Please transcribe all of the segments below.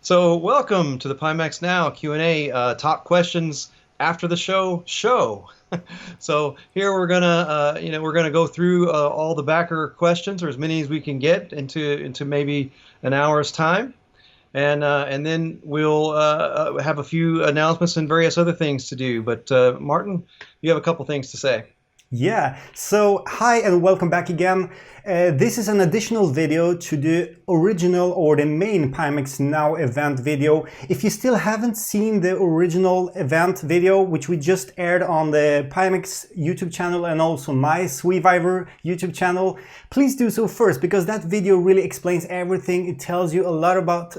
So, welcome to the Pimax Now Q&A, top questions after the show. So here we're gonna go through all the backer questions, or as many as we can get into maybe an hour's time, and then we'll have a few announcements and various other things to do. But Martin, you have a couple things to say. Yeah, so hi and welcome back again. This is an additional video to the original or the main Pimax Now event video. If you still haven't seen the original event video, which we just aired on the Pimax YouTube channel and also my Sweeviver YouTube channel, please do so first, because that video really explains everything. It tells you a lot about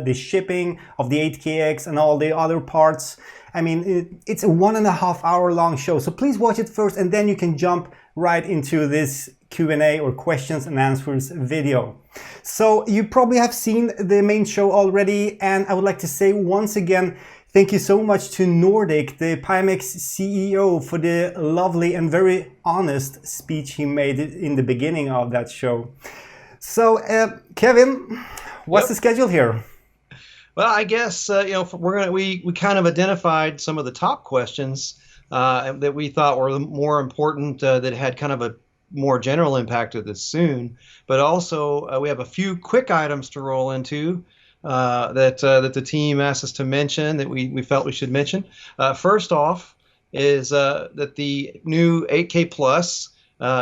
the shipping of the 8KX and all the other parts. I mean, it's a 1.5 hour long show, so please watch it first and then you can jump right into this Q&A or questions and answers video. So you probably have seen the main show already, and I would like to say once again, thank you so much to Nordic, the Pimax CEO, for the lovely and very honest speech he made in the beginning of that show. So Kevin, what's the schedule here? Well, I guess we kind of identified some of the top questions that we thought were more important, that had kind of a more general impact of this soon. But also we have a few quick items to roll into that the team asked us to mention, that we felt we should mention. First off is that the new 8K Plus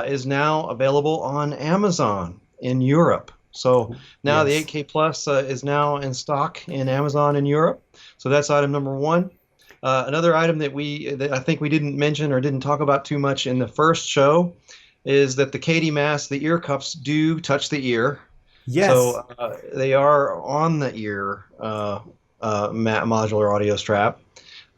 is now available on Amazon in Europe. So now the 8K Plus is now in stock in Amazon in Europe. So that's item number one. Another item that I think we didn't mention or didn't talk about too much in the first show is that the KD masks, the ear cups, do touch the ear. Yes. So they are on the ear modular audio strap.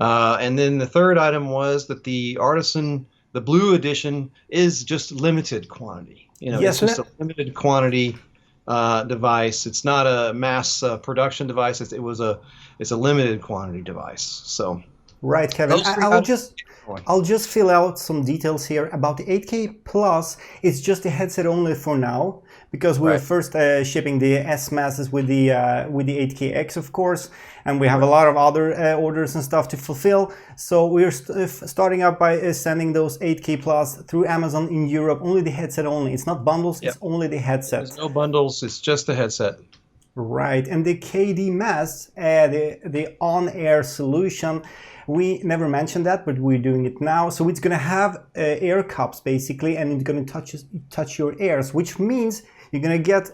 And then the third item was that the Artisan, the Blue Edition, is just limited quantity. It's just a limited quantity device. It's not a mass production device. It's a limited quantity device. So right, Kevin. I'll just fill out some details here about the 8K Plus. It's just a headset only for now, because we're first shipping the S masses with the 8KX, of course, and we have a lot of other orders and stuff to fulfill. So we're starting out by sending those 8K Plus through Amazon in Europe. Only the headset only. It's not bundles. It's only the headset. There's no bundles. It's just the headset. Right, and the KD masks, the on-air solution. We never mentioned that, but we're doing it now. So it's going to have air cups basically, and it's going to touch your ears, which means you're going to get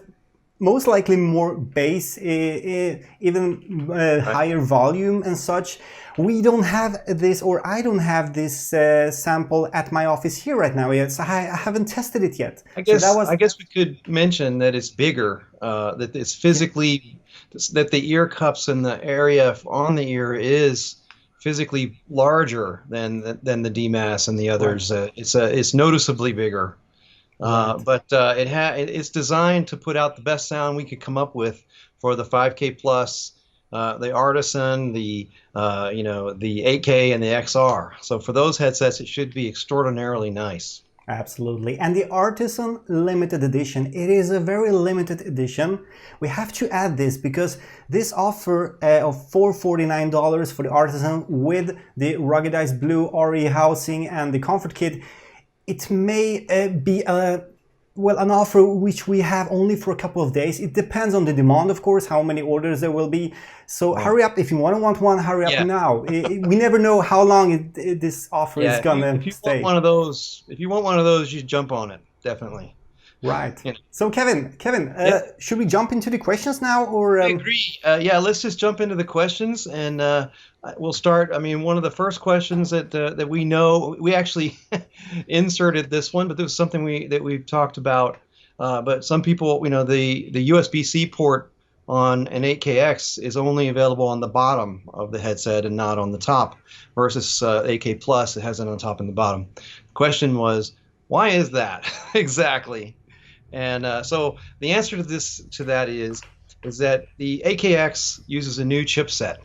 most likely more bass, even higher volume and such. We don't have this, or I don't have this sample at my office here right now yet, so I haven't tested it yet. I guess we could mention that it's bigger, that it's physically, that the ear cups and the area on the ear is physically larger than the DMAS and the others. It's noticeably bigger, but it's designed to put out the best sound we could come up with for the 5K Plus, the Artisan, the 8K, and the XR. So for those headsets, it should be extraordinarily nice. Absolutely. And the Artisan Limited Edition, it is a very limited edition. We have to add this because this offer of $449 for the Artisan with the ruggedized blue RE housing and the comfort kit, it may be an offer which we have only for a couple of days. It depends on the demand, of course, how many orders there will be. So hurry up. If you want one, hurry up now. We never know how long this offer is gonna stay. If you want one of those, you jump on it, definitely. Right. So Kevin, should we jump into the questions now, or? I agree. Let's just jump into the questions, and we'll start. I mean, one of the first questions that we know, we actually inserted this one, but this was something that we've talked about. But some people, the USB-C port on an 8KX is only available on the bottom of the headset and not on the top, versus 8K Plus, it has it on top and the bottom. The question was, why is that exactly? And so the answer to that is that the 8KX uses a new chipset,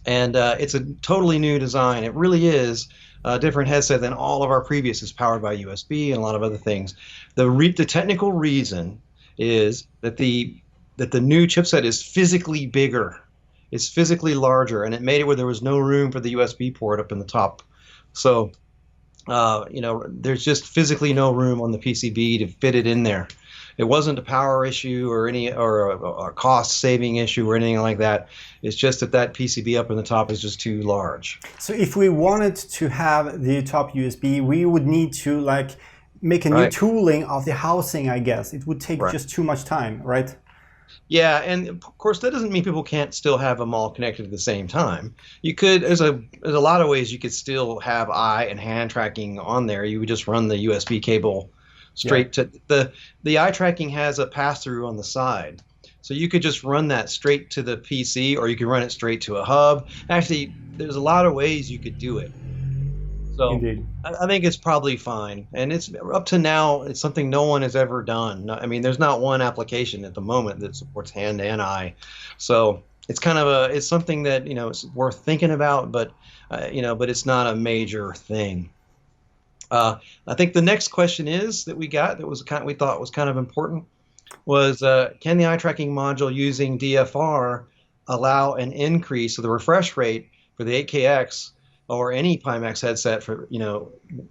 and it's a totally new design. It really is a different headset than all of our previous. It's powered by USB and a lot of other things. The technical reason is that the that the new chipset is physically bigger. It's physically larger, and it made it where there was no room for the USB port up in the top. So, there's just physically no room on the PCB to fit it in there. It wasn't a power issue or a cost saving issue or anything like that. It's just that PCB up in the top is just too large. So if we wanted to have the top USB, we would need to like make a new tooling of the housing, I guess. It would take just too much time, right? Yeah, and of course that doesn't mean people can't still have them all connected at the same time. You could, there's a lot of ways you could still have eye and hand tracking on there. You would just run the USB cable straight to the eye tracking has a pass through on the side, so you could just run that straight to the PC, or you could run it straight to a hub. Actually, there's a lot of ways you could do it. So indeed. I think it's probably fine, and it's up to now. It's something no one has ever done. I mean, there's not one application at the moment that supports hand and eye, so it's kind of it's something that it's worth thinking about, but but it's not a major thing. I think the next question that we thought was kind of important was can the eye tracking module using DFR allow an increase of the refresh rate for the 8KX or any Pimax headset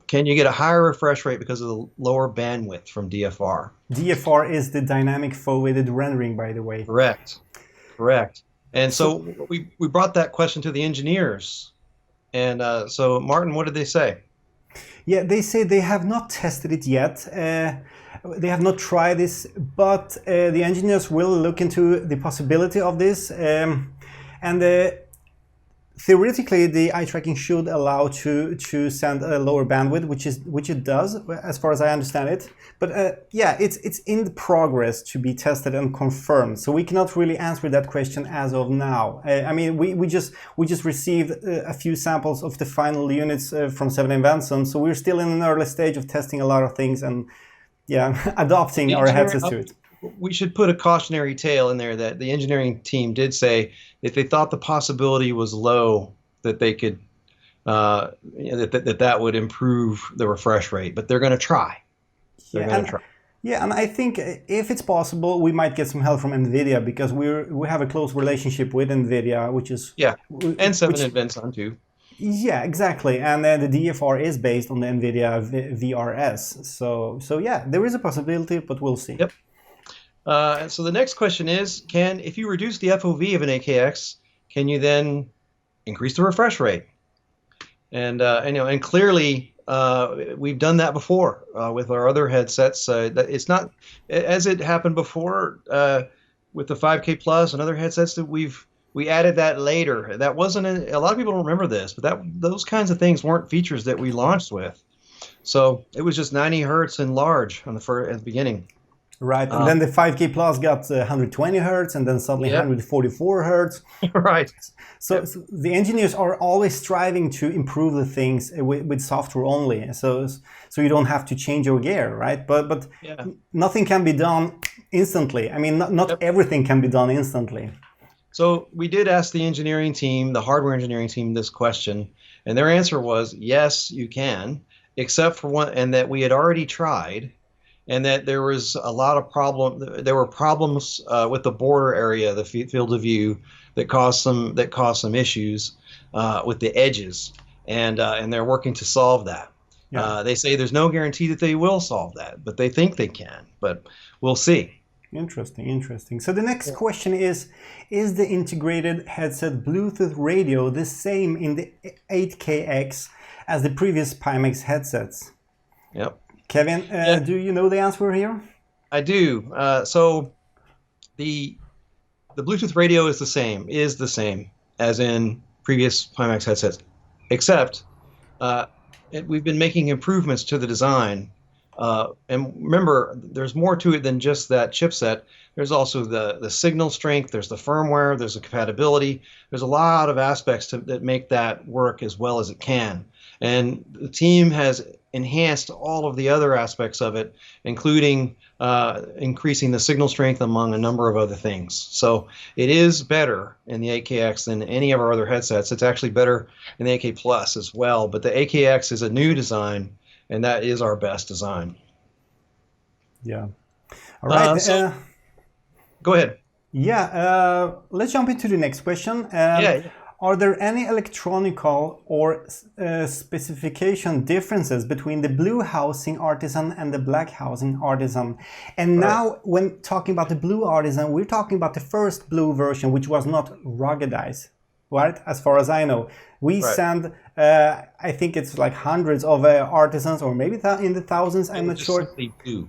can you get a higher refresh rate because of the lower bandwidth from DFR? DFR is the dynamic foveated rendering, by the way. Correct. And so we brought that question to the engineers. And so Martin, what did they say? Yeah, they say they have not tested it yet. They have not tried this, but the engineers will look into the possibility of this. Theoretically, the eye tracking should allow to send a lower bandwidth, which it does, as far as I understand it. But yeah, it's in the progress to be tested and confirmed. So we cannot really answer that question as of now. I mean, we just received a few samples of the final units from 7invenson, so we're still in an early stage of testing a lot of things and adopting our headsets to it. We should put a cautionary tale in there that the engineering team did say if they thought the possibility was low that they could that would improve the refresh rate, but they're going to try. Yeah, and I think if it's possible, we might get some help from NVIDIA, because we have a close relationship with NVIDIA, which is and 7invenson too. Yeah, exactly, and the DFR is based on the NVIDIA VRS. So yeah, there is a possibility, but we'll see. Yep. So the next question is, if you reduce the FOV of an 8KX, can you then increase the refresh rate? And clearly we've done that before with our other headsets. It's not as it happened before with the 5K Plus and other headsets that we added that later. That wasn't a lot of people don't remember this, but those kinds of things weren't features that we launched with. So it was just 90 hertz and large at the beginning. Right, and then the 5K Plus got 120 hertz, and then suddenly 144 hertz. Right. So the engineers are always striving to improve the things with software only. So you don't have to change your gear, right? But nothing can be done instantly. I mean, not everything can be done instantly. So we did ask the engineering team, the hardware engineering team, this question, and their answer was yes, you can, except for one, and that we had already tried. And that there was a lot of there were problems with the border area, the field of view, that caused some issues with the edges, and they're working to solve that. Yeah. They say there's no guarantee that they will solve that, but they think they can. But we'll see. Interesting. So the next question is the integrated headset Bluetooth radio the same in the 8KX as the previous Pimax headsets? Yep. Kevin, do you know the answer here? I do. So the Bluetooth radio is the same as in previous Pimax headsets, except we've been making improvements to the design. And remember, there's more to it than just that chipset. There's also the signal strength, there's the firmware, there's the compatibility. There's a lot of aspects that make that work as well as it can. And the team has enhanced all of the other aspects of it, including increasing the signal strength among a number of other things. So it is better in the 8KX than any of our other headsets. It's actually better in the 8K Plus as well. But the 8KX is a new design, and that is our best design. Yeah. All right. Go ahead. Yeah, let's jump into the next question. Yeah. Are there any electronical or specification differences between the blue housing Artisan and the black housing Artisan? And Right. now, when talking about the blue Artisan, we're talking about the first blue version, which was not ruggedized, right? As far as I know, we Right. send, I think it's like hundreds of Artisans, or maybe in the thousands. I'm not Just sure. simply blue.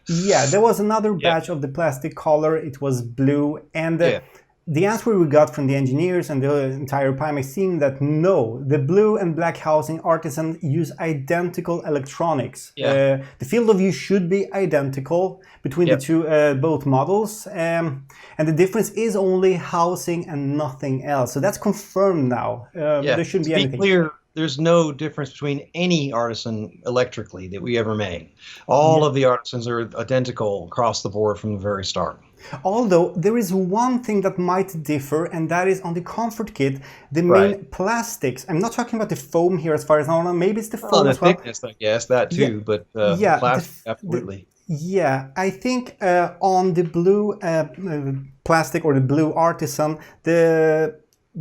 Yeah, there was another Yeah. batch of the plastic color. It was blue, and Yeah. the answer we got from the engineers and the entire Pimax team that no, the blue and black housing Artisan use identical electronics. Yeah. The field of view should be identical between Yep. the two both models, and the difference is only housing and nothing else. So that's confirmed now. Yeah. There shouldn't To be be anything. clear, there's no difference between any Artisan electrically that we ever made. All of the Artisans are identical across the board from the very start. Although there is one thing that might differ, and that is on the comfort kit, the main plastics. I'm not talking about the foam here as far as I know. Maybe it's the foam The as well. thickness, I guess, that too, Yeah. but Yeah, plastic, absolutely. Yeah, I think on the blue plastic or the blue Artisan,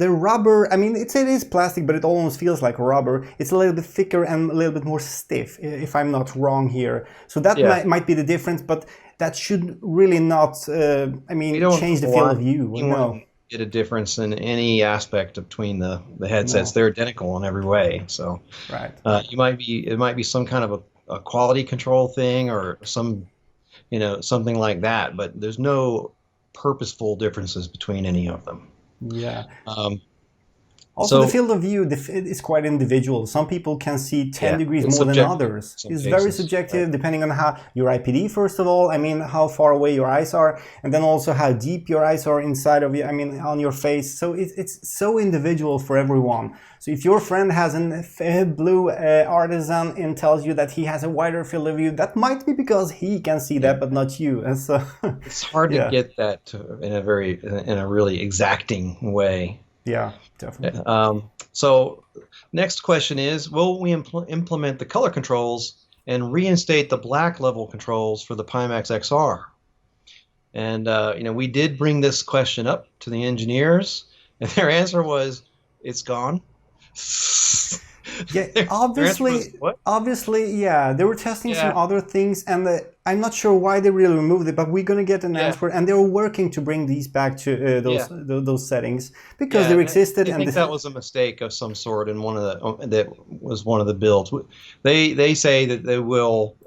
the rubber, I mean, it is plastic, but it almost feels like rubber. It's a little bit thicker and a little bit more stiff, if I'm not wrong here. So that might be the difference, but that should really not, change the field of view. No. Get a difference in any aspect between the headsets. No. They're identical in every way. So right. It might be some kind of a quality control thing or something like that, but there's no purposeful differences between any of them. Yeah. Also, the field of view is quite individual. Some people can see 10 degrees more than others. It's very subjective, depending on how your IPD, first of all, I mean, how far away your eyes are, and then also how deep your eyes are inside of you, I mean, on your face. So it's so individual for everyone. So if your friend has a blue Artisan and tells you that he has a wider field of view, that might be because he can see that, but not you. And so it's hard to get that in a really exacting way. Yeah, definitely. So next question is, will we implement the color controls and reinstate the black level controls for the Pimax XR? And, we did bring this question up to the engineers, and their answer was, it's gone. Yeah, obviously, yeah, they were testing some other things, and I'm not sure why they really removed it, but we're gonna get an answer, and they were working to bring these back to those settings because they existed. I think that was a mistake of some sort in that was one of the builds. They say that they will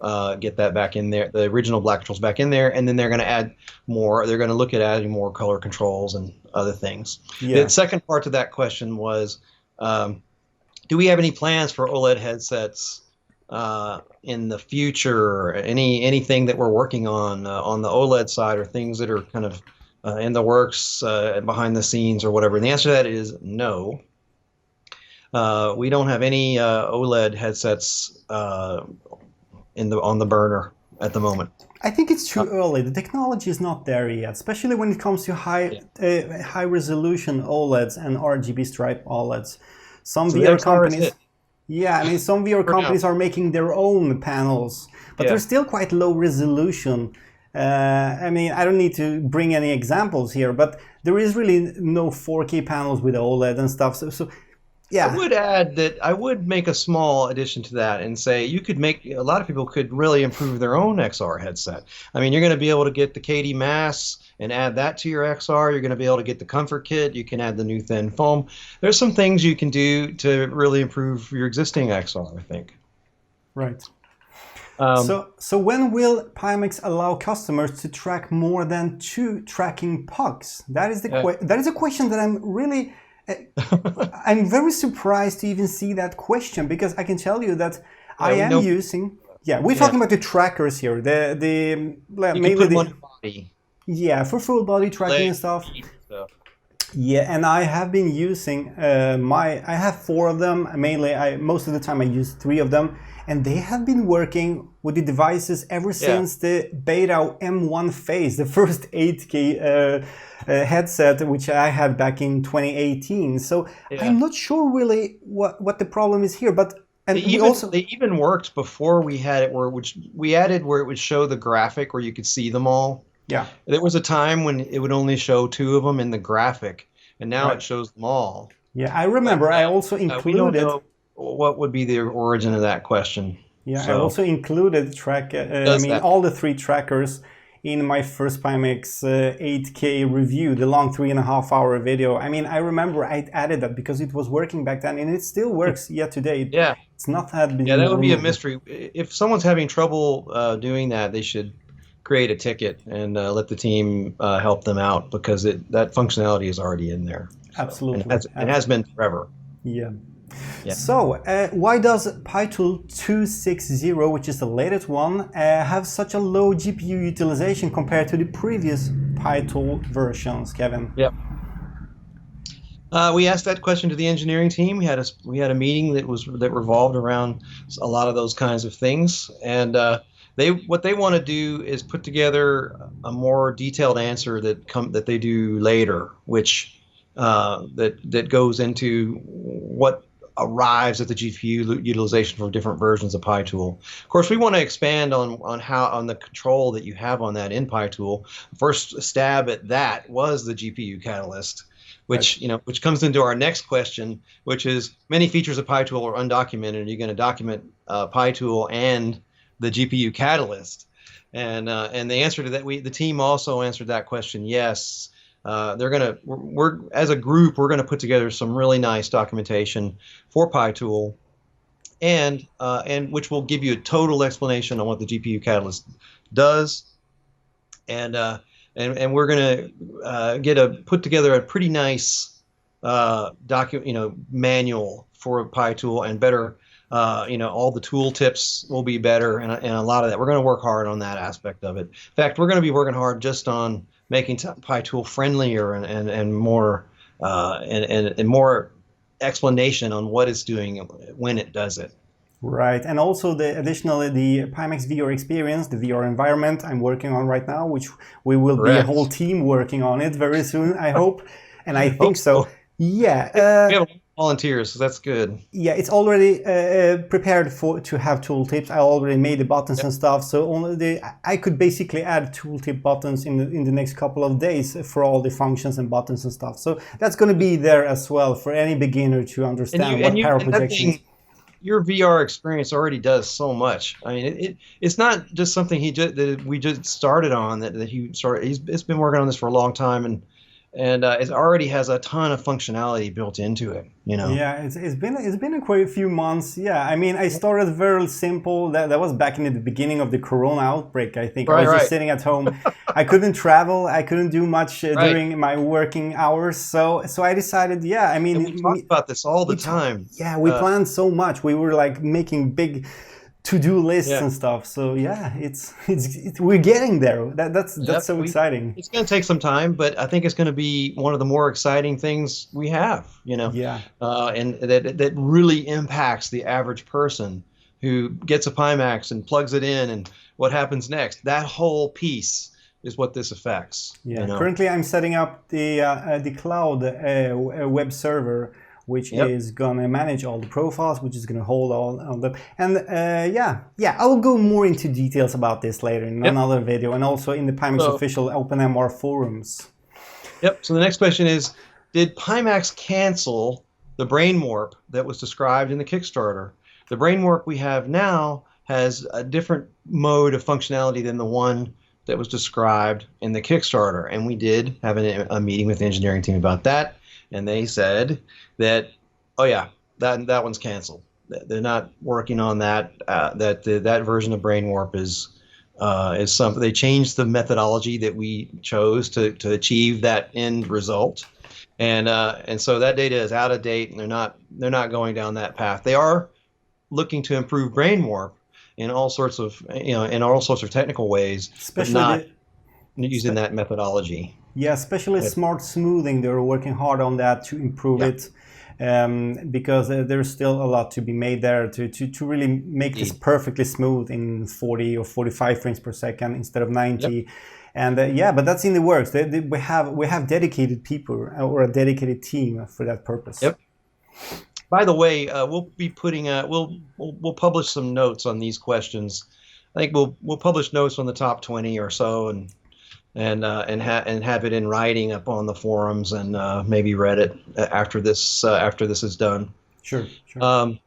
get that back in there, the original black controls back in there, and then they're going to add more. They're going to look at adding more color controls and other things. Yeah. The second part to that question was, do we have any plans for OLED headsets in the future? Anything that we're working on the OLED side, or things that are kind of in the works behind the scenes or whatever? And the answer to that is no. We don't have any OLED headsets on the burner at the moment. I think it's too early. The technology is not there yet, especially when it comes to high resolution OLEDs and RGB stripe OLEDs. Some VR companies, some VR companies are making their own panels, but they're still quite low resolution. I mean, I don't need to bring any examples here, but there is really no 4K panels with OLED and stuff. So yeah. I would add that I would make a small addition to that and say a lot of people could really improve their own XR headset. I mean, you're going to be able to get the KD Mass and add that to your XR. You're going to be able to get the comfort kit. You can add the new thin foam. There's some things you can do to really improve your existing XR, I think. Right. So when will Pimax allow customers to track more than 2 tracking pucks? That is a question that I'm really... I'm very surprised to even see that question, because I can tell you that I am using... Yeah, we're talking about the trackers here. Yeah, for full body tracking and stuff. Yeah, and I have been using I have 4 of them. Mainly, most of the time I use 3 of them, and they have been working with the devices ever since the beta M1 phase, the first 8K headset, which I had back in 2018. So I'm not sure really what the problem is here, but they even worked before we had it, where it would show the graphic where you could see them all. Yeah. There was a time when it would only show two of them in the graphic, and now Right. it shows them all. Yeah, I But remember I also we don't included. know what would be the origin of that question. Yeah, I So also included track. I does mean, that? all the three trackers in my first Pimax 8K review, the long 3.5 hour video. I mean, I remember I added that because it was working back then, and it still works yet today. Yeah, It's not had yeah, been that would be a removed. mystery. If someone's having trouble doing that, they should create a ticket and let the team help them out because that functionality is already in there. So, and Absolutely. it has been forever. Yeah. Yeah. So, why does PyTool 260, which is the latest one, have such a low GPU utilization compared to the previous PyTool versions, Kevin? Yep. We asked that question to the engineering team. We had a meeting that revolved around a lot of those kinds of things, and what they want to do is put together a more detailed answer that they do later, which that goes into what arrives at the GPU utilization for different versions of PyTool. Of course, we want to expand on the control that you have on that in PyTool. First stab at that was the GPU catalyst, which which comes into our next question, which is many features of PyTool are undocumented. You're going to document PyTool and the GPU catalyst, and the answer to that, the team also answered that question. Yes. We're as a group, we're gonna put together some really nice documentation for PyTool, and which will give you a total explanation on what the GPU catalyst does, and we're gonna put together a pretty nice manual for PyTool and better. All the tool tips will be better, and a lot of that. We're going to work hard on that aspect of it. In fact, we're going to be working hard just on making PyTool friendlier and more and more explanation on what it's doing when it does it. Right, and also additionally the Pimax VR Experience, the VR environment I'm working on right now, which we will be a whole team working on it very soon, I hope, and I think so. Yeah. We have volunteers, so that's good. Yeah, it's already prepared to have tooltips. I already made the buttons and stuff, so I could basically add tooltip buttons in the next couple of days for all the functions and buttons and stuff. So that's going to be there as well for any beginner to understand what power projections. Your VR experience already does so much. I mean, it's not just something that we just started on. That he started. It's been working on this for a long time, and it already has a ton of functionality built into it. Yeah, it's been quite a few months. Yeah, I mean, I started very simple. That was back in the beginning of the Corona outbreak. I think I was just sitting at home. I couldn't travel. I couldn't do much during my working hours. So I decided. Yeah, I mean, we talk about this all the time. Yeah, we planned so much. We were like making big to-do lists and stuff. So yeah, it's we're getting there. That's so exciting. It's going to take some time, but I think it's going to be one of the more exciting things we have. Yeah. And that really impacts the average person who gets a Pimax and plugs it in, and what happens next. That whole piece is what this affects. Yeah. Currently, I'm setting up the cloud web server, which is going to manage all the profiles, which is going to hold all of them. And I will go more into details about this later in another video, and also in the Pimax official OpenMR forums. Yep. So the next question is, did Pimax cancel the brain warp that was described in the Kickstarter? The brain warp we have now has a different mode of functionality than the one that was described in the Kickstarter. And we did have a meeting with the engineering team about that. And they said that, oh yeah, that one's canceled. They're not working on that. That version of Brain Warp is something. They changed the methodology that we chose to achieve that end result, and so that data is out of date, and they're not going down that path. They are looking to improve Brain Warp in all sorts of technical ways, especially but not using that methodology. Yeah, especially smart smoothing. They're working hard on that to improve it, because there's still a lot to be made there to really make this perfectly smooth in 40 or 45 frames per second instead of 90. And but that's in the works. We have dedicated people or a dedicated team for that purpose. Yep. By the way, we'll be putting we'll publish some notes on these questions. I think we'll publish notes on the top 20 or so, and and have it in writing up on the forums and maybe Reddit after this is done. Sure, sure.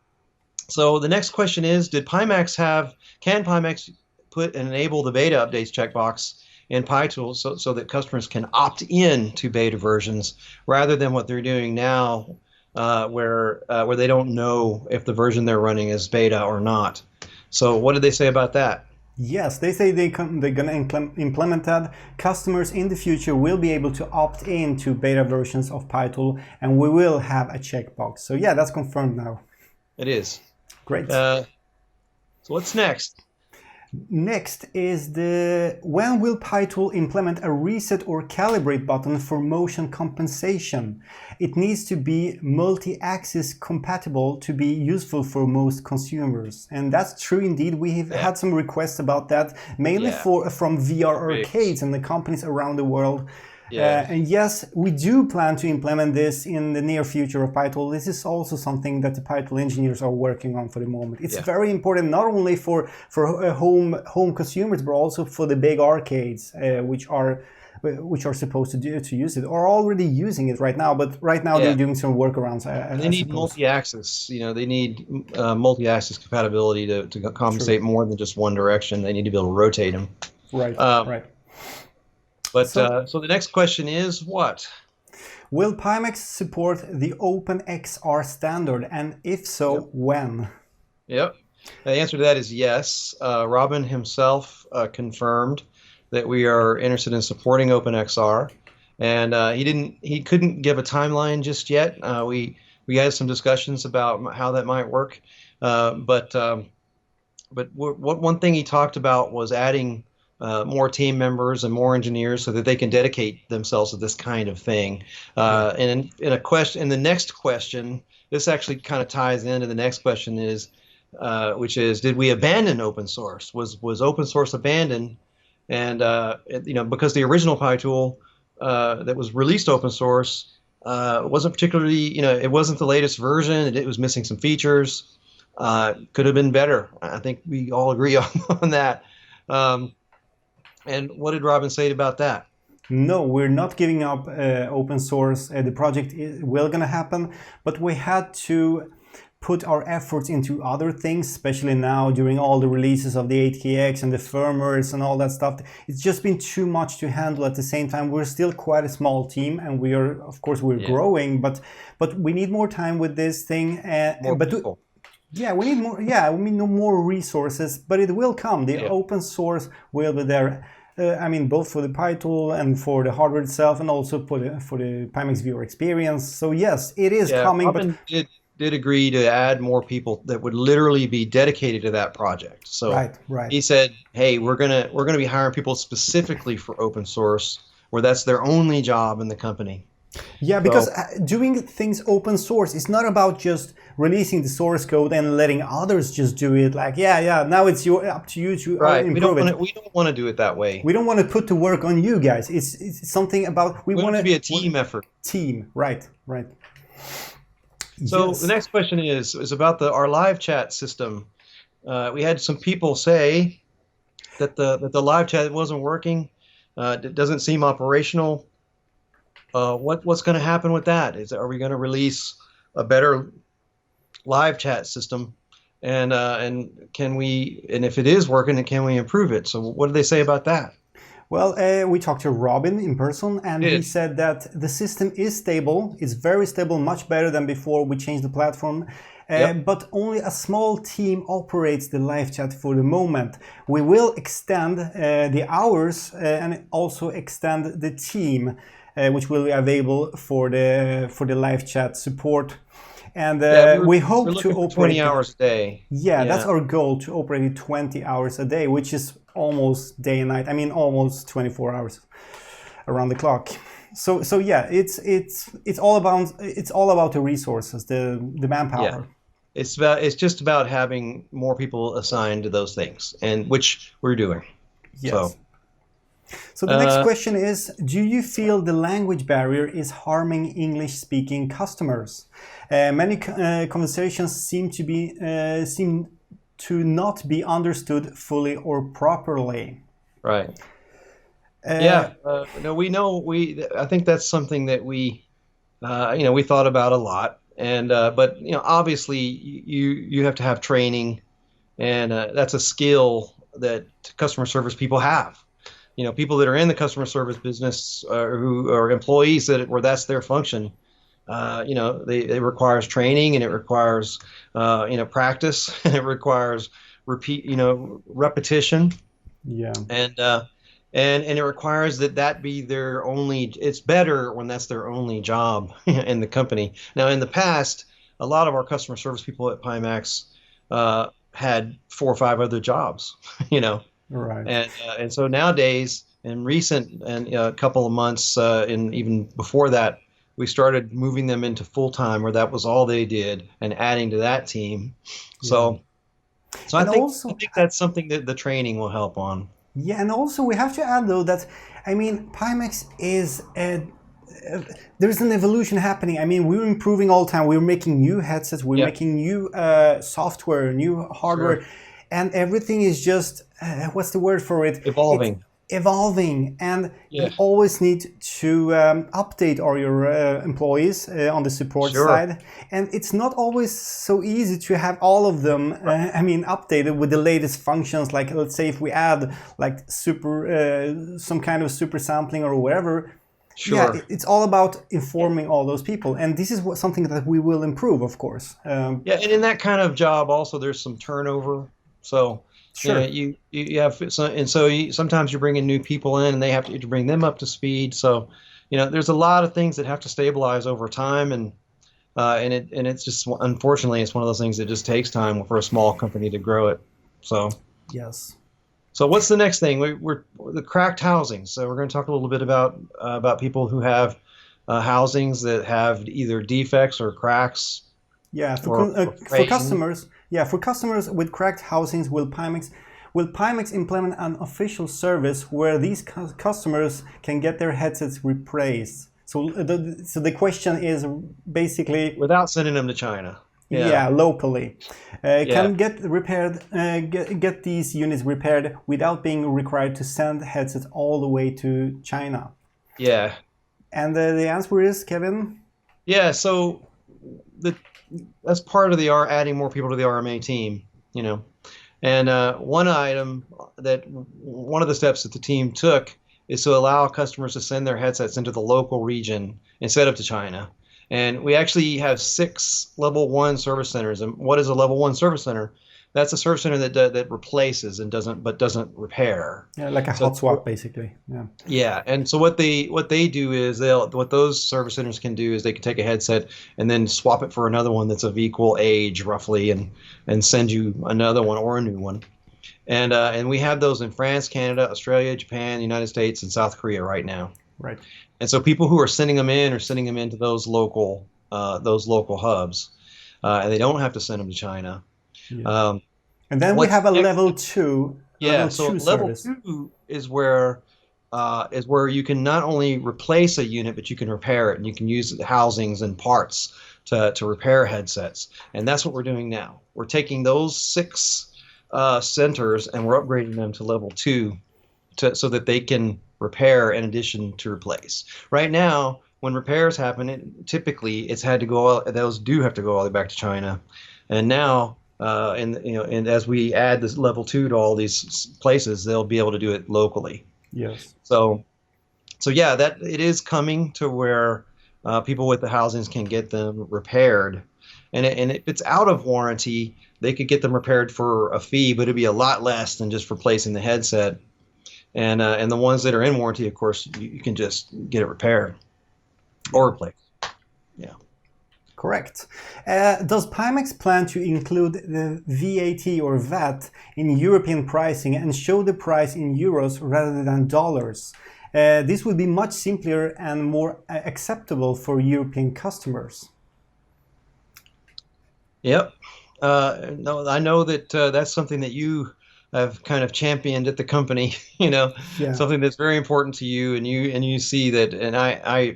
So the next question is, can Pimax put and enable the beta updates checkbox in PyTools so that customers can opt in to beta versions rather than what they're doing now, where they don't know if the version they're running is beta or not. So what did they say about that? Yes, they say they're going to implement that. Customers in the future will be able to opt in to beta versions of PyTool, and we will have a checkbox. So yeah, that's confirmed now. It is. Great. So what's next? Next is when will PyTool implement a reset or calibrate button for motion compensation? It needs to be multi-axis compatible to be useful for most consumers. And that's true indeed. We have had some requests about that, mainly from VR arcades and the companies around the world. And yes, we do plan to implement this in the near future of PyTool. This is also something that the PyTool engineers are working on for the moment. It's very important not only for home consumers, but also for the big arcades, which are supposed to use it or already using it right now. But right now they're doing some workarounds. They need multi-axis. They need multi-axis compatibility to compensate more than just one direction. They need to be able to rotate them. Right. Right. But so the next question is what? Will Pimax support the OpenXR standard, and if so, when? Yep. The answer to that is yes. Robin himself confirmed that we are interested in supporting OpenXR, and he couldn't give a timeline just yet. We had some discussions about how that might work, but one thing he talked about was adding more team members and more engineers so that they can dedicate themselves to this kind of thing. And in the next question, this actually kind of ties into the next question which is, did we abandon open source? Was open source abandoned? And because the original PyTool that was released open source wasn't particularly, it wasn't the latest version. It was missing some features. Could have been better. I think we all agree on that. And what did Robin say about that? No, we're not giving up open source. The project will going to happen, but we had to put our efforts into other things, especially now during all the releases of the 8KX and the firmwares and all that stuff. It's just been too much to handle at the same time. We're still quite a small team, and we're growing, but we need more time with this thing. More people. We need more. We need more resources, but it will come. The open source will be there. Both for the PyTool and for the hardware itself, and also for the Pimax VR Experience. So yes, it is coming. Robin did agree to add more people that would literally be dedicated to that project. So right. He said, "Hey, we're gonna be hiring people specifically for open source, where that's their only job in the company." Yeah, because doing things open source is not about just releasing the source code and letting others just do it. Like, now it's up to you to improve it. We don't want to do it that way. We don't want to put the work on you guys. It's something about we want it to be a team effort. Team, right. So the next question is about our live chat system. We had some people say that the live chat wasn't working. It doesn't seem operational. What's going to happen with that? Are we going to release a better live chat system, and if it is working, can we improve it? So what did they say about that? Well, we talked to Robin in person, and he said that the system is stable. It's very stable, much better than before we changed the platform. But only a small team operates the live chat for the moment. We will extend the hours and also extend the team, which will be available for the live chat support. And we hope to operate 20 hours a day. Yeah, that's our goal, to operate it 20 hours a day, which is almost day and night. Almost 24 hours around the clock. So yeah, it's all about the resources, the manpower. Yeah. It's just about having more people assigned to those things, and which we're doing. Yes. So the next question is, do you feel the language barrier is harming English-speaking customers? Many conversations seem to not be understood fully or properly. Right. Uh, Yeah, no, we know I think that's something that we thought about a lot, and but obviously you have to have training, and that's a skill that customer service people have. People that are in the customer service business who are employees where that's their function. It requires training, and it requires practice, and it requires repetition, yeah, and and it requires that be their only. It's better when that's their only job in the company. Now, in the past, a lot of our customer service people at Pimax had 4 or 5 other jobs, right. and so nowadays, in recent and a couple of months, and even before that, we started moving them into full time, where that was all they did, and adding to that team. Yeah. So, so I And think I also, think that's something that the training will help on. yeah, and also we have to add though that, I mean, Pimax is there's an evolution happening. I mean, we're improving all the time. We're making new headsets. We're Yeah, making new software, new hardware, sure. and everything is just what's the word for it? It's Evolving. evolving, and Yeah, we always need to update all your employees on the support sure. side. And it's not always so easy to have all of them. I mean, updated with the latest functions. Like, let's say if we add like some kind of super sampling or whatever, yeah, Sure. it's all about informing all those people, and this is something that we will improve, of course. Yeah, and in that kind of job, also there's some turnover. So, Sure. you have some, and so sometimes you're bringing new people in, and they have to bring them up to speed. So, there's a lot of things that have to stabilize over time, and it's just unfortunately it's one of those things that just takes time for a small company to grow it. So. Yes. So what's the next thing? We're the cracked housings. So we're going to talk a little bit about people who have housings that have either defects or cracks Yeah, or for fraying. customers, yeah, for customers with cracked housings, will Pimax implement an official service where these customers can get their headsets replaced? So the question is basically, Without sending them to China. Yeah, yeah, locally, yeah, can get repaired, get these units repaired without being required to send headsets all the way to China? yeah, And the answer is, Kevin, yeah. So the that's part of the adding more people to the RMA team. You know, and one of the steps that the team took is to allow customers to send their headsets into the local region instead of to China. And we actually have 6 level 1 service centers. And what is a level 1 service center? That's a service center that replaces and doesn't repair. yeah, like a So hot swap, basically. Yeah. yeah, and so what they do is what those service centers can do is they can take a headset and then swap it for another one that's of equal age roughly, and send you another one or a new one. And we have those in France, Canada, Australia, Japan, the United States, and South Korea right now. Right. And so people who are sending them in are sending them into those local hubs, and they don't have to send them to China. Yeah. Um, And then we what's have a next? level Yeah, so two level service. 2 is where you can not only replace a unit, but you can repair it, and you can use housings and parts to repair headsets. And that's what we're doing now. We're taking those 6 centers and we're upgrading them to level 2 so that they can repair in addition to replace. Right now, when repairs happen, typically it's had to go. Those do have to go all the way back to China, and now. And as we add this level 2 to all these places, they'll be able to do it locally. Yes. So yeah, that it is coming to where people with the housings can get them repaired, and if it's out of warranty, they could get them repaired for a fee, but it'd be a lot less than just replacing the headset. And the ones that are in warranty, of course, you can just get it repaired or replaced. Yeah. Correct. Does Pimax plan to include the VAT or VAT in European pricing and show the price in euros rather than dollars? This would be much simpler and more acceptable for European customers. Yep. No, I know that that's something that you have kind of championed at the company, Yeah. something that's very important to you, and you see that, and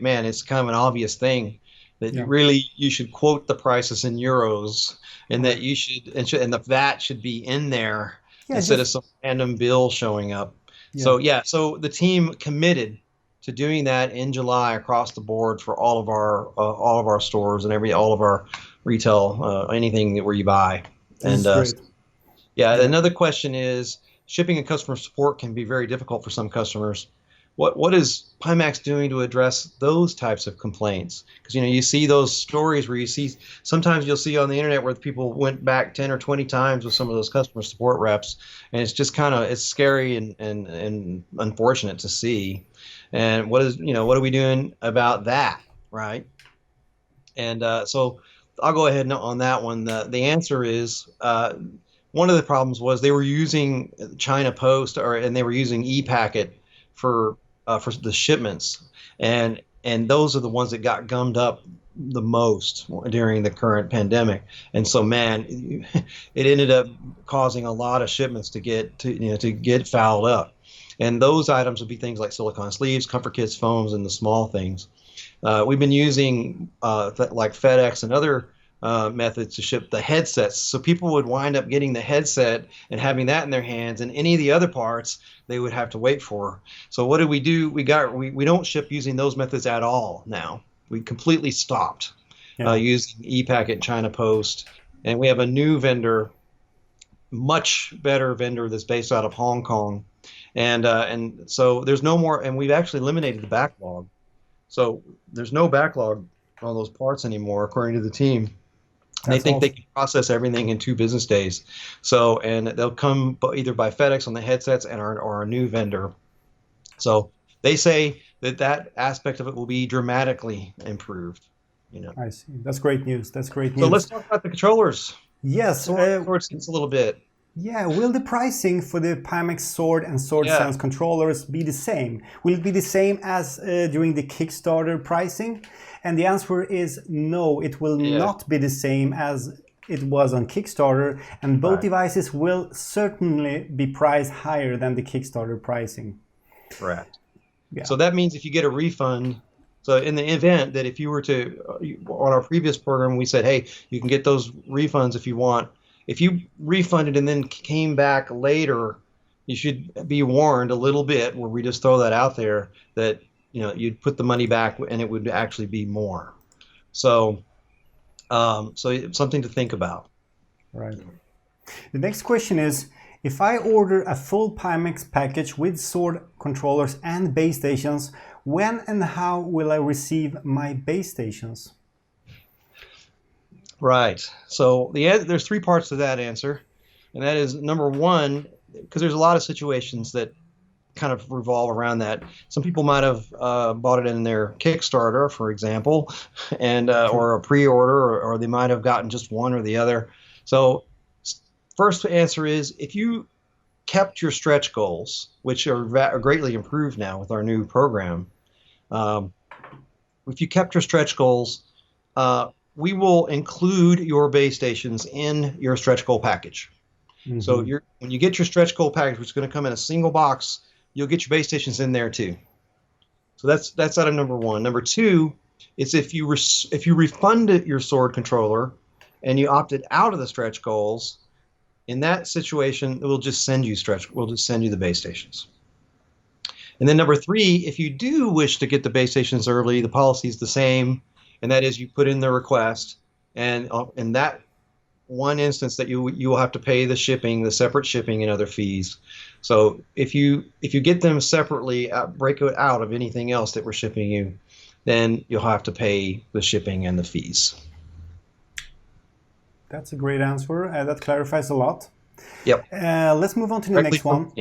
man, it's kind of an obvious thing that Yeah. you should quote the prices in euros, and that Correct. you should, and the VAT should be in there Yeah. instead of Just some random bill showing up. Yeah. So the team committed to doing that in July across the board for all of our stores and all of our retail, anything where you buy. This And is great. yeah, Yeah. another question is shipping and customer support can be very difficult for some customers. What is Pimax doing to address those types of complaints? Because you see those stories where you see sometimes you'll see on the internet where people went back 10 or 20 times with some of those customer support reps, and it's just it's scary and unfortunate to see. And what are we doing about that, right? And so I'll go ahead on that one. The answer is one of the problems was they were using China Post and they were using ePacket for the shipments, and those are the ones that got gummed up the most during the current pandemic. And so, man, it ended up causing a lot of shipments to get fouled up. And those items would be things like silicone sleeves, comfort kits, foams, and the small things. We've been using like FedEx and other methods to ship the headsets. So people would wind up getting the headset and having that in their hands, and any of the other parts they would have to wait for. So what did we do? We don't ship using those methods at all now. We completely stopped using ePacket, China Post, and we have a new vendor, much better vendor that's based out of Hong Kong, and so there's no more, and we've actually eliminated the backlog. So there's no backlog on those parts anymore, according to the team. They think they can process everything in 2 business days. So, and they'll come either by FedEx on the headsets or our new vendor. So they say that aspect of it will be dramatically improved. I see. That's great news. That's great news. So let's talk about the controllers. Yes. Sword Sense a little bit. Yeah, will the pricing for the Pimax Sword and Sword Sense controllers be the same? Will it be the same as during the Kickstarter pricing? And the answer is no, it will not be the same as it was on Kickstarter, and both devices will certainly be priced higher than the Kickstarter pricing. Correct. Yeah. So that means if you get a refund, so in the event that if you were to, on our previous program, we said, hey, you can get those refunds if you want. If you refunded and then came back later, you should be warned a little bit, where we just throw that out there, that you'd put the money back and it would actually be more. So so it's something to think about. Right. The next question is, if I order a full Pimax package with sword controllers and base stations, when and how will I receive my base stations? Right. So there's 3 parts to that answer, and that is number 1, because there's a lot of situations that kind of revolve around that. Some people might have bought it in their Kickstarter, for example, and or a pre-order, or they might have gotten just one or the other. So first answer is, if you kept your stretch goals, which are greatly improved now with our new program, if you kept your stretch goals, we will include your base stations in your stretch goal package. Mm-hmm. So when you get your stretch goal package, which is going to come in a single box, you'll get your base stations in there too. So that's out of number 1. Number 2 is if you refunded your sword controller and you opted out of the stretch goals, in that situation, we'll just send you the base stations. And then number 3, if you do wish to get the base stations early, the policy is the same. And that is, you put in the request, and in that one instance that you will have to pay the separate shipping and other fees. So if you get them separately, break it out of anything else that we're shipping you, then you'll have to pay the shipping and the fees. That's a great answer. That clarifies a lot. Yep. Let's move on to the next one.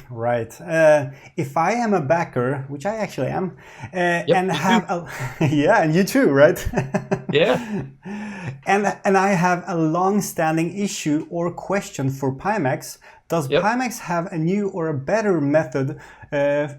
Right. If I am a backer, which I actually am, and have and you too, right? Yeah. And I have a long-standing issue or question for Pimax, does Pimax have a new or a better method that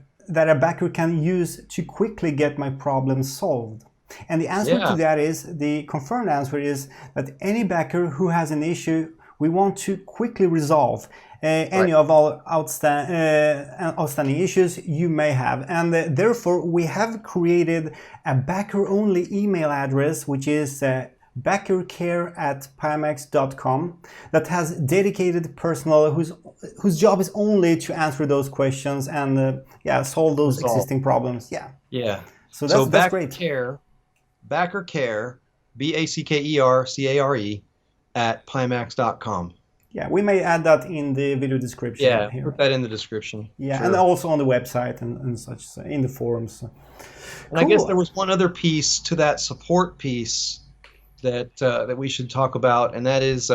a backer can use to quickly get my problem solved? And the answer to that is, the confirmed answer is that any backer who has an issue we want to quickly resolve any of all outstanding issues you may have. And therefore, we have created a backer-only email address, which is backercare@pimax.com that has dedicated personnel whose job is only to answer those questions and solve those existing problems. Yeah. So So that's great. Backercare, BACKERCARE at Pimax.com. Yeah, we may add that in the video description. Yeah, here. put that in the description. Yeah, sure. And also on the website and such, in the forums. And cool. I guess there was one other piece to that support piece that we should talk about, and that is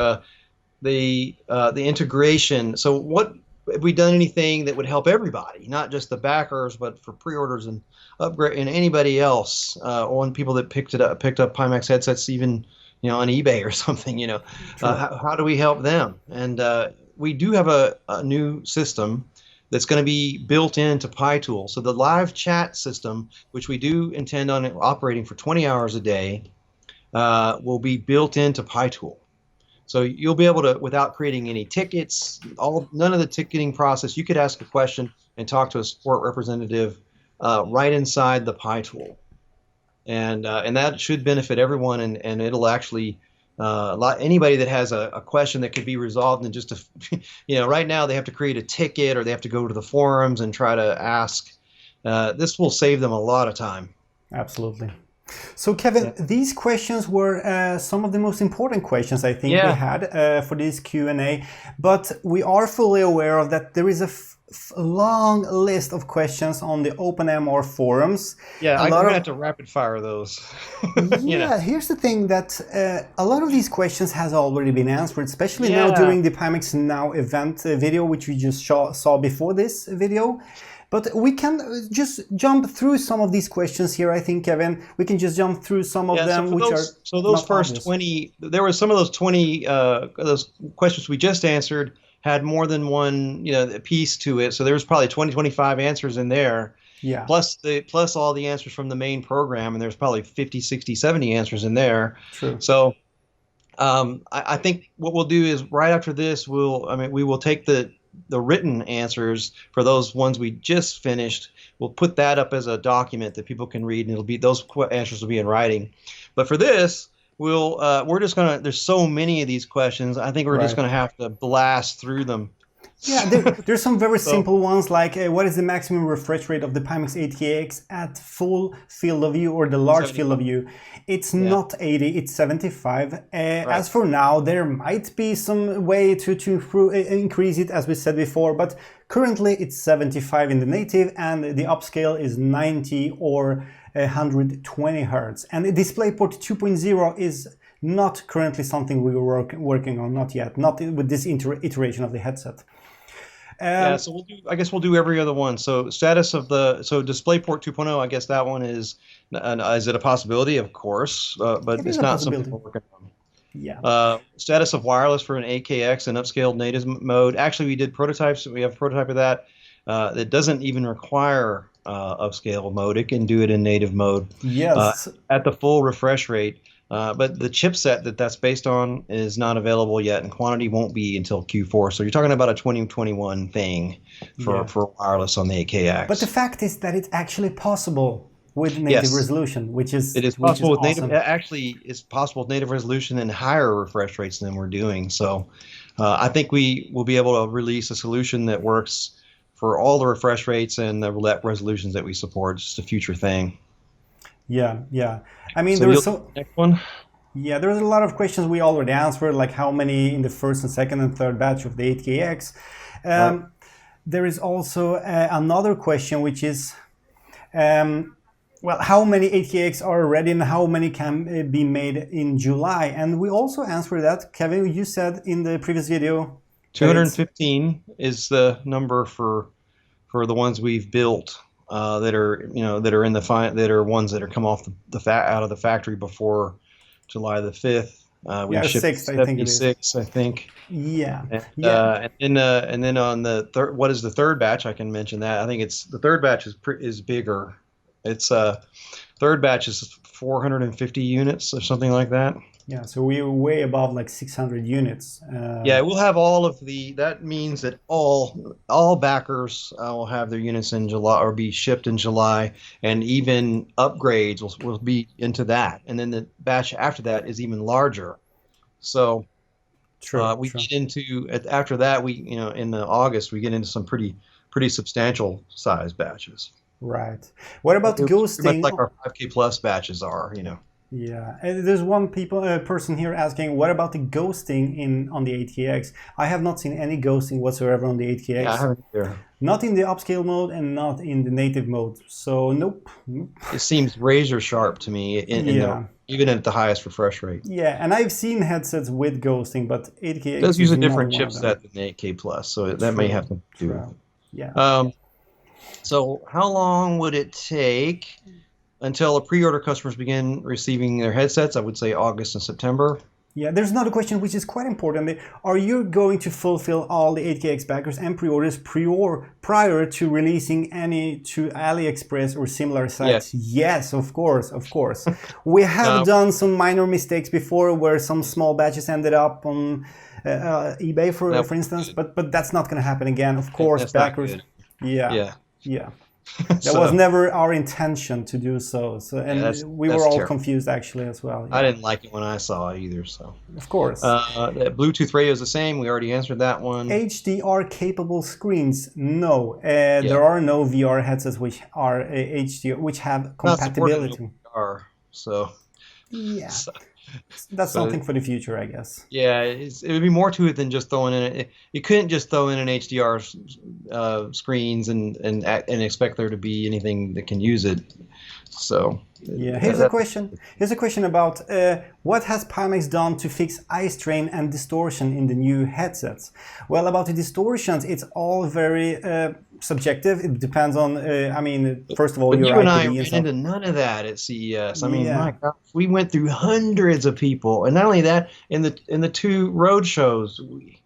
the integration. So what have we done anything that would help everybody, not just the backers, but for pre-orders and upgrade and anybody else, or people that picked up Pimax headsets, even on eBay or something. How do we help them? And we do have a new system that's going to be built into PyTool. So the live chat system, which we do intend on operating for 20 hours a day, will be built into PyTool. So you'll be able to, without creating any tickets, none of the ticketing process, you could ask a question and talk to a support representative right inside the PyTool. And that should benefit everyone, and it'll actually anybody that has a question that could be resolved in just right now they have to create a ticket or they have to go to the forums and try to ask. This will save them a lot of time. Absolutely. So Kevin, these questions were some of the most important questions I think we had for this Q&A, but we are fully aware of that there is a long list of questions on the OpenMR forums. Yeah, I'm going to have to rapid fire those. Here's the thing that a lot of these questions has already been answered, especially now during the Pimax Now event video, which we just saw before this video. But we can just jump through some of these questions here, I think, Kevin. We can just jump through some of them, So those first obvious. 20, there were some of those 20, those questions we just answered had more than one, piece to it. So there was probably 20, 25 answers in there. Yeah. Plus all the answers from the main program, and there's probably 50, 60, 70 answers in there. True. So I think what we'll do is right after this, we will take the written answers for those ones we just finished. We'll put that up as a document that people can read, and it'll be those answers will be in writing. But for this, we're just gonna. There's so many of these questions. I think we're just gonna have to blast through them. Yeah, there's some very simple ones like what is the maximum refresh rate of the Pimax ATX at full field of view or the large 75. Field of view? It's not 80, it's 75. Right. As for now, there might be some way to increase it, as we said before, but currently it's 75 in the native and the upscale is 90 or 120 Hertz. And the DisplayPort 2.0 is not currently something we were working on, not yet, not with this iteration of the headset. So I guess we'll do every other one. So status of DisplayPort 2.0, I guess that one is it a possibility? Of course, but it's not something we're working on. Yeah. Status of wireless for an AKX and upscaled native mode. Actually, we did prototypes. We have a prototype of that. That doesn't even require upscale mode. It can do it in native mode. Yes. At the full refresh rate. But the chipset that's based on is not available yet, and quantity won't be until Q4. So you're talking about a 2021 thing for wireless on the AKX. But the fact is that it's actually possible with native resolution, which is possible with awesome. native. Actually, it's possible with native resolution and higher refresh rates than we're doing. So I think we will be able to release a solution that works for all the refresh rates and the resolutions that we support. It's just a future thing. Yeah. I mean, next one. Yeah, there's a lot of questions we already answered, like how many in the first and second and third batch of the 8KX. There is also another question, which is, how many 8KX are ready and how many can be made in July? And we also answered that. Kevin, you said in the previous video, 215 is the number for the ones we've built. That are that are ones that are come off out of the factory before July the 5th. We shipped 6th, 76, I think. Yeah. And then on the third, what is the third batch? I can mention that. I think it's the third batch is bigger. It's third batch is 450 units or something like that. Yeah, so we're way above like 600 units. Yeah, we'll have all of the. That means that all backers will have their units in July or be shipped in July, and even upgrades will be into that. And then the batch after that is even larger. So we get into after that in the August we get into some pretty substantial size batches. Right. What about the ghosting? Much like our 5K plus batches are, Yeah, and there's one person here asking, what about the ghosting on the ATX? I have not seen any ghosting whatsoever on the ATX. Yeah, I haven't either. Not in the upscale mode and not in the native mode. So nope. It seems razor sharp to me, even at the highest refresh rate. Yeah, and I've seen headsets with ghosting, but 8K it does use a different chipset than the 8K plus, so that may have to do with it. Yeah. So how long would it take until the pre-order customers begin receiving their headsets? I would say August and September. Yeah, there's another question which is quite important. Are you going to fulfill all the 8KX backers and pre-orders prior to releasing any to AliExpress or similar sites? Yes, of course. We have done some minor mistakes before where some small batches ended up on eBay, for instance, but that's not going to happen again. Of course, backers. Yeah. That was never our intention to do so. We were all confused actually as well. Yeah. I didn't like it when I saw it either. So of course, Bluetooth radio is the same. We already answered that one. HDR capable screens? No, there are no VR headsets which are HDR, which have compatibility. VR, so yeah. That's something for the future, I guess. Yeah, it would be more to it than just throwing in it. You couldn't just throw in an HDR screens and expect there to be anything that can use it. So yeah, here's a question. Here's a question about what has Pimax done to fix eyestrain and distortion in the new headsets? Well, about the distortions, it's all very subjective. It depends on. First of all, you and I ran into none of that at CES. My God, we went through hundreds of people, and not only that, in the two road shows, we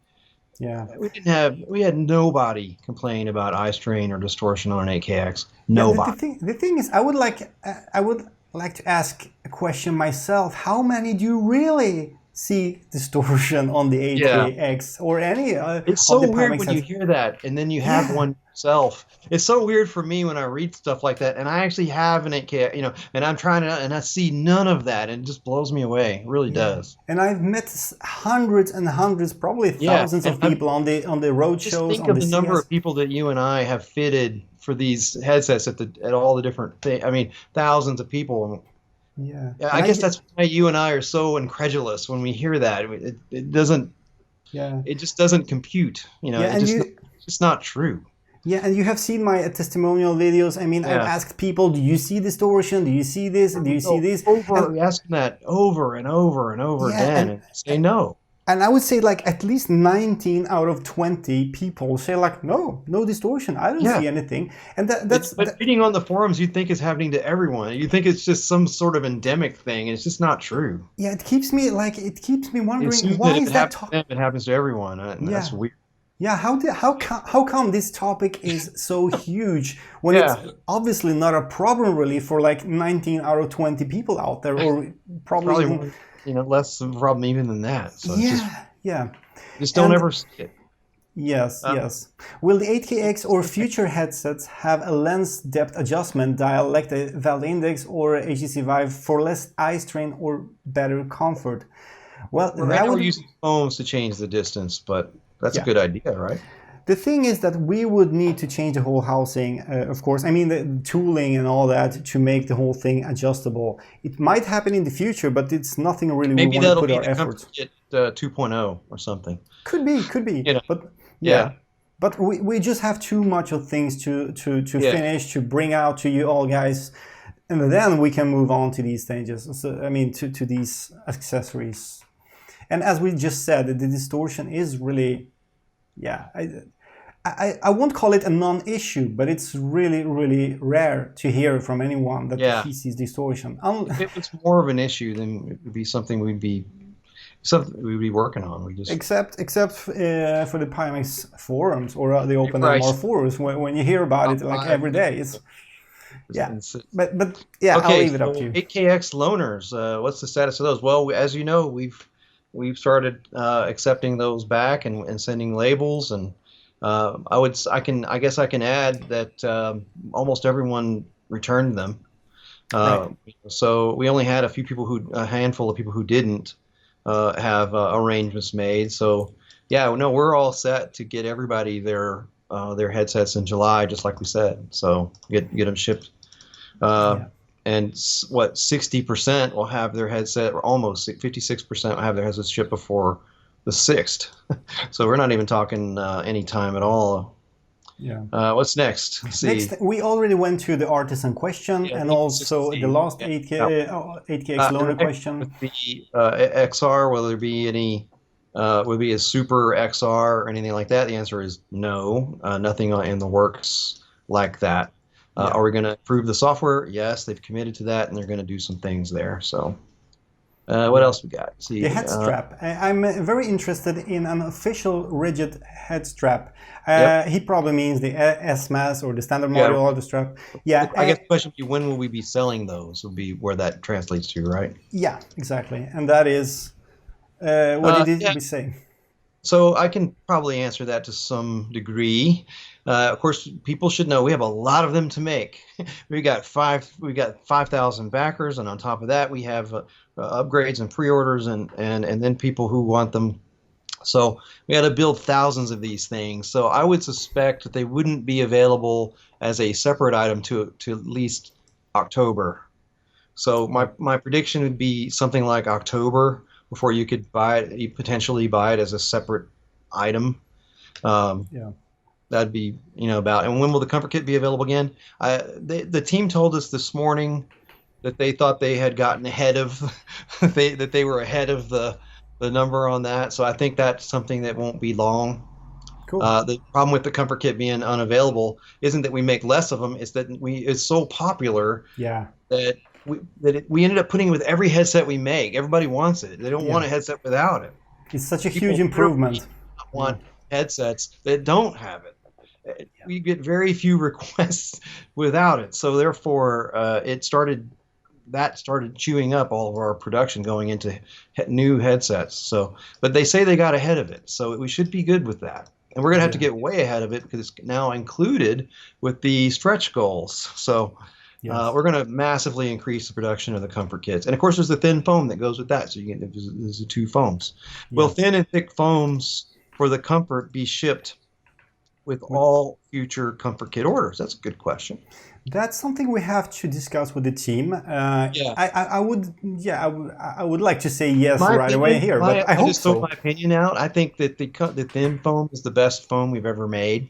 had nobody complain about eyestrain or distortion on an 8KX. Nobody. The thing is, I would like to ask a question myself. How many do you really see distortion on the 8KX or any? It's so weird when you hear that, and then you have one yourself. It's so weird for me when I read stuff like that, and I actually have an 8K, and I'm trying to, and I see none of that, and it just blows me away. It really does. And I've met hundreds and hundreds, probably thousands of people on the road shows. Just think of the number of people that you and I have fitted for these headsets at all the different things. Thousands of people. Yeah. I guess that's why you and I are so incredulous when we hear that. It doesn't. Yeah. It just doesn't compute. It's just not true. Yeah, and you have seen my testimonial videos. I've asked people, do you see distortion? Do you see this? Do you see this? Asking that over and over and over again, and say no. And I would say at least 19 out of 20 people say no distortion. I don't see anything. And but reading on the forums, you think it's happening to everyone. You think it's just some sort of endemic thing, and it's just not true. Yeah, it keeps me wondering why is that. It happens to everyone. That's weird. Yeah, how come this topic is so huge when it's obviously not a problem really for 19 out of 20 people out there, or probably less of a problem even than that. So just don't ever see it. Yes. Will the 8KX or future headsets have a lens depth adjustment dial like the Valve Index or HTC Vive for less eye strain or better comfort? Well, we're using phones to change the distance, but that's a good idea, right? The thing is that we would need to change the whole housing, of course. The tooling and all that to make the whole thing adjustable. It might happen in the future, but it's nothing really we want to put our efforts. Maybe that'll be 2.0 or something. Could be. But we just have too much of things to finish, to bring out to you all guys. And then we can move on to these stages. So, to these accessories. And as we just said, the distortion is really, I won't call it a non-issue, but it's really, really rare to hear from anyone that he sees distortion. If it's more of an issue, then it would be something we'd be working on. Except for the Pimax forums or the OpenMR forums, when you hear about it every day, Yeah, And so- but yeah, I'll okay, leave it up so to you. 8KX loaners, what's the status of those? Well, as you know, we've started accepting those back and sending labels, and I guess I can add that almost everyone returned them. Right. So we only had a handful of people who didn't have arrangements made. So yeah, no, we're all set to get everybody their headsets in July, just like we said. So get them shipped. Uh, Yeah. and what 60% will have their headset, or almost 56% will have their headsets shipped before the 6th. So we're not even talking any time at all. Yeah. What's next? Let's see. Next, we already went to the artisan question Yeah, and the also the 60. last Yeah. 8KX loaner Next question. with the XR, will there be any, would be a super XR or anything like that? The answer is no, nothing in the works like that. Yeah. Are we going to improve the software? Yes, they've committed to that, and they're going to do some things there. So, what else we got? See, The head strap. I'm very interested in an official rigid head strap. Yep. He probably means the S-Mass or the standard model or the strap. Yeah. I guess the question would be, when will we be selling those? Would be where that translates to, right? Yeah, exactly. And that is, what did we say? So I can probably answer that to some degree. Of course, people should know we have a lot of them to make. We got 5,000 backers, and on top of that, we have upgrades and pre-orders, and then people who want them. So we got to build thousands of these things. So I would suspect that they wouldn't be available as a separate item to at least October. So my prediction would be something like October before you could buy it. You potentially buy it as a separate item. Yeah. That'd be, about. And when will the comfort kit be available again? The team told us this morning that they thought they had gotten ahead of that they were ahead of the number on that. So I think that's something that won't be long. Cool. The problem with the comfort kit being unavailable isn't that we make less of them; it's that it's so popular. Yeah. That we ended up putting it with every headset we make. Everybody wants it. They don't want a headset without it. It's such a People huge improvement. Want headsets that don't have it. We get very few requests without it. So therefore, it started chewing up all of our production going into new headsets. So, but they say they got ahead of it. So we should be good with that. And we're going to have to get way ahead of it because it's now included with the stretch goals. So we're going to massively increase the production of the comfort kits. And of course, there's the thin foam that goes with that. So you get there's the two foams. Yes. Will thin and thick foams for the comfort be shipped with all future comfort kit orders? That's a good question. That's something we have to discuss with the team. I would like to say yes away here, but I hope just throw my opinion out. I think that the thin foam is the best foam we've ever made.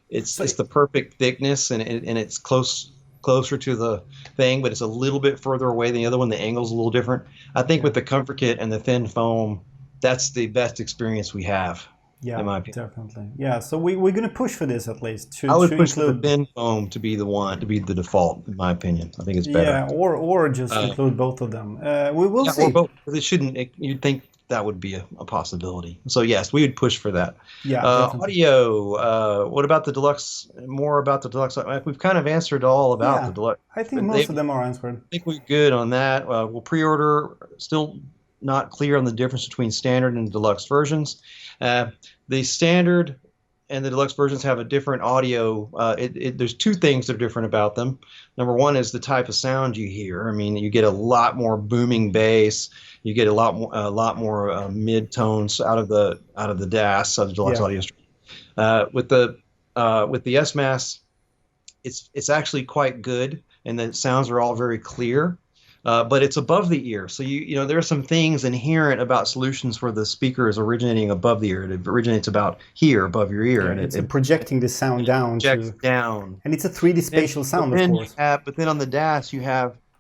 It's the perfect thickness, and it's closer to the thing, but it's a little bit further away than the other one. The angle's a little different. I think with the comfort kit and the thin foam, that's the best experience we have. Yeah, in my opinion. Definitely. Yeah, so we're going to push for this at least. I would push for the thin foam to be the default, in my opinion. I think it's better. Yeah, or just include both of them. We will see. Or both. It shouldn't. You'd think that would be a possibility. So yes, we would push for that. Yeah. Audio. What about the deluxe? More about the deluxe. We've kind of answered all about the deluxe. I think most of them are answered. I think we're good on that. We'll pre-order. Still not clear on the difference between standard and deluxe versions. The standard and the deluxe versions have a different audio. There's two things that are different about them. Number one is the type of sound you hear. I mean, you get a lot more booming bass. You get a lot more mid-tones out of the DAS, of the deluxe audio stream. With the S-Mass, it's actually quite good, and the sounds are all very clear. But it's above the ear, so there are some things inherent about solutions where the speaker is originating above the ear. It originates about here, above your ear, and it's projecting the sound down. Down, and it's a 3D spatial sound, of course. But then on the DAS,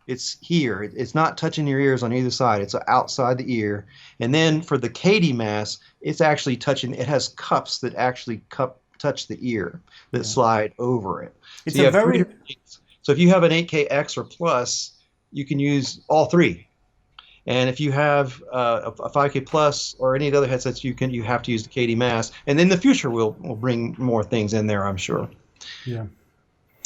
it's here. It's not touching your ears on either side. It's outside the ear, and then for the KD Mass, it's actually touching. It has cups that actually touch the ear that slide over it. It's so if you have an 8KX or Plus, you can use all three, and if you have a 5K Plus or any of the other headsets, you have to use the KD Mass, and in the future we'll bring more things in there, I'm sure. Yeah.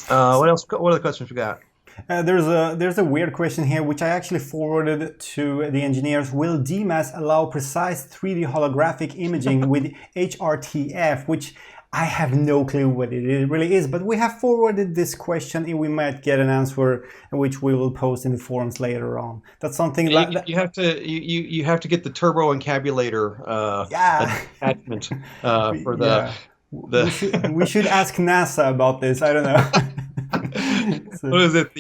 What else? What other questions we got? There's a weird question here, which I actually forwarded to the engineers. Will DMAS allow precise 3D holographic imaging with HRTF, which I have no clue what it really is, but we have forwarded this question and we might get an answer, which we will post in the forums later on. That's something like you have to you have to get the turbo encabulator attachment for the. We should ask NASA about this. I don't know. What is it?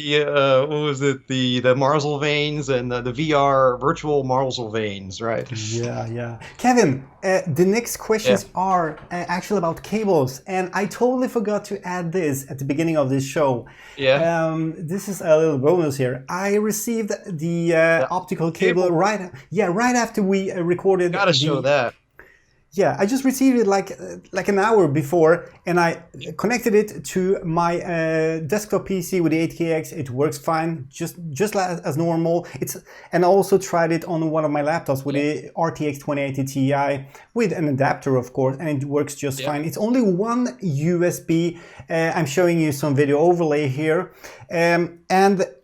What was it? The Marsal veins and the VR virtual Marsal veins, right? Yeah. Kevin, the next questions are actually about cables, and I totally forgot to add this at the beginning of this show. Yeah. This is a little bonus here. I received the optical cable right after we recorded. Gotta show that. Yeah, I just received it like an hour before, and I connected it to my desktop PC with the 8KX. It works fine, just as normal. And I also tried it on one of my laptops with the RTX 2080 Ti with an adapter, of course, and it works just fine. It's only one USB. I'm showing you some video overlay here, and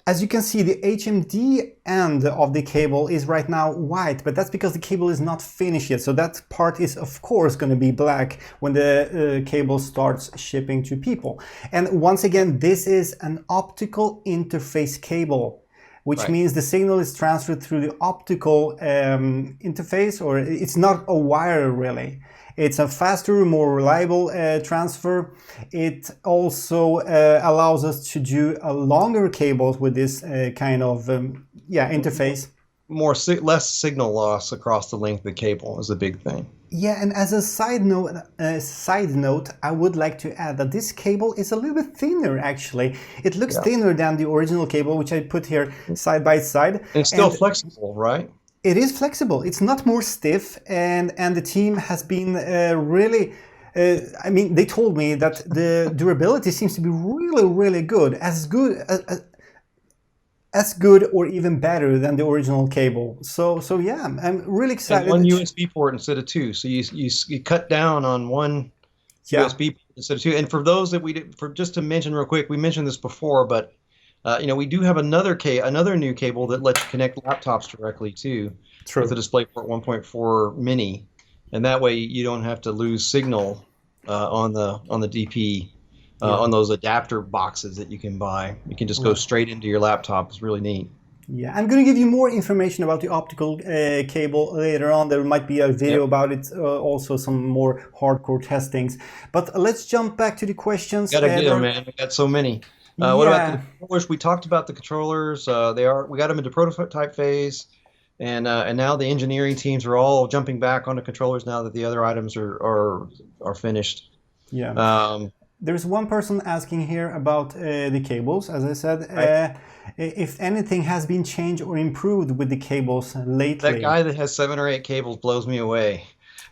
as you can see, the HMD end of the cable is right now white, but that's because the cable is not finished yet. So that part is, of course, going to be black when the cable starts shipping to people. And once again, this is an optical interface cable, which means the signal is transferred through the optical interface, or it's not a wire really. It's a faster, more reliable transfer. It also allows us to do longer cables with this kind of interface. Less signal loss across the length of the cable is a big thing. Yeah, and as a side note, I would like to add that this cable is a little bit thinner. Actually, it looks thinner than the original cable, which I put here side by side. And it's still flexible, right? It is flexible. It's not more stiff, and the team has been really. I mean, they told me that the durability seems to be really good, as good or even better than the original cable. So yeah, I'm really excited. And one USB port instead of two, so you cut down on one USB port instead of two. And for those that just to mention real quick, we mentioned this before, but. We do have another new cable that lets you connect laptops directly too, with the DisplayPort 1.4 Mini, and that way you don't have to lose signal on the DP on those adapter boxes that you can buy. You can just go straight into your laptop. It's really neat. Yeah, I'm going to give you more information about the optical cable later on. There might be a video about it, also some more hardcore testings. But let's jump back to the questions. Gotta get them, man. We got so many. What about the controllers? We talked about the controllers. We got them into prototype phase, and now the engineering teams are all jumping back onto controllers now that the other items are finished. Yeah. There's one person asking here about the cables. As I said, if anything has been changed or improved with the cables lately. That guy that has 7 or 8 cables blows me away.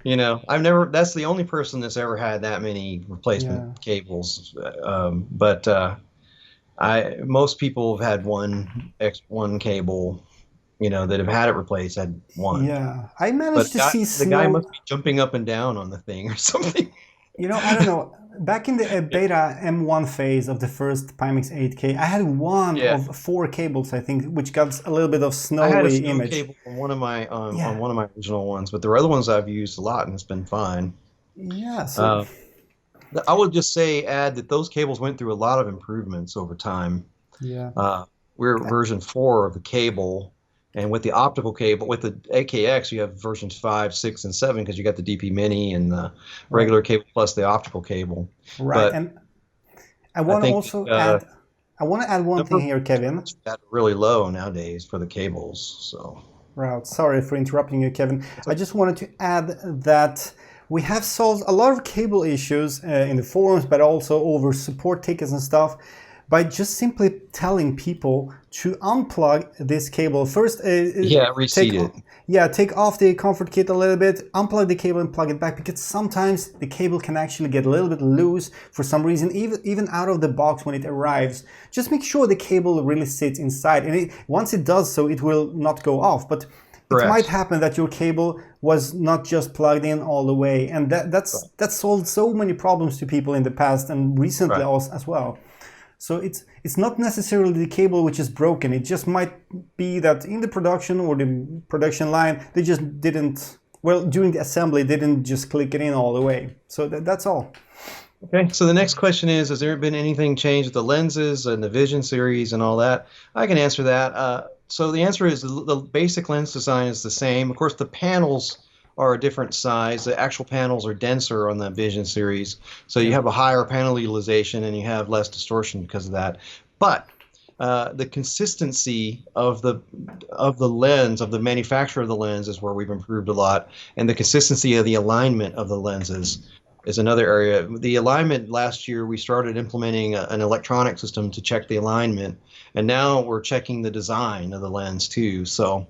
That's the only person that's ever had that many replacement cables. Most people have had one cable, that have had it replaced, had one. Yeah, I managed to see the guy must be jumping up and down on the thing or something. I don't know. Back in the beta M1 phase of the first Pimax 8K, I had one of 4 cables, I think, which got a little bit of snowy I had a image. cable on one of my on one of my original ones, but the other ones I've used a lot and it's been fine. Yeah. So. I would just add that those cables went through a lot of improvements over time. Yeah. We're at version 4 of the cable, and with the optical cable, with the AKX, you have versions 5, 6, and 7 because you got the DP Mini and the regular cable plus the optical cable. Right. And I want to also add. I want to add one thing here, Kevin. That's really low nowadays for the cables. So. Right. Sorry for interrupting you, Kevin. I just wanted to add that. We have solved a lot of cable issues in the forums, but also over support tickets and stuff by just simply telling people to unplug this cable. First, reseat it. Yeah, take off the comfort kit a little bit, unplug the cable and plug it back, because sometimes the cable can actually get a little bit loose for some reason, even out of the box when it arrives. Just make sure the cable really sits inside, and once it does so, it will not go off. But it might happen that your cable was not just plugged in all the way, and that's solved so many problems to people in the past and recently as well. So it's not necessarily the cable which is broken. It just might be that in the production or the production line, they just didn't, well, during the assembly, they didn't just click it in all the way. So that's all. Okay, so the next question is, has there been anything changed with the lenses and the Vision series and all that? I can answer that. So the answer is the basic lens design is the same. Of course, the panels are a different size. The actual panels are denser on the Vision series, so you have a higher panel utilization and you have less distortion because of that. But the consistency of the lens, of the manufacture of the lens, is where we've improved a lot, and the consistency of the alignment of the lenses is another area. The alignment, last year we started implementing an electronic system to check the alignment, and now we're checking the design of the lens too. So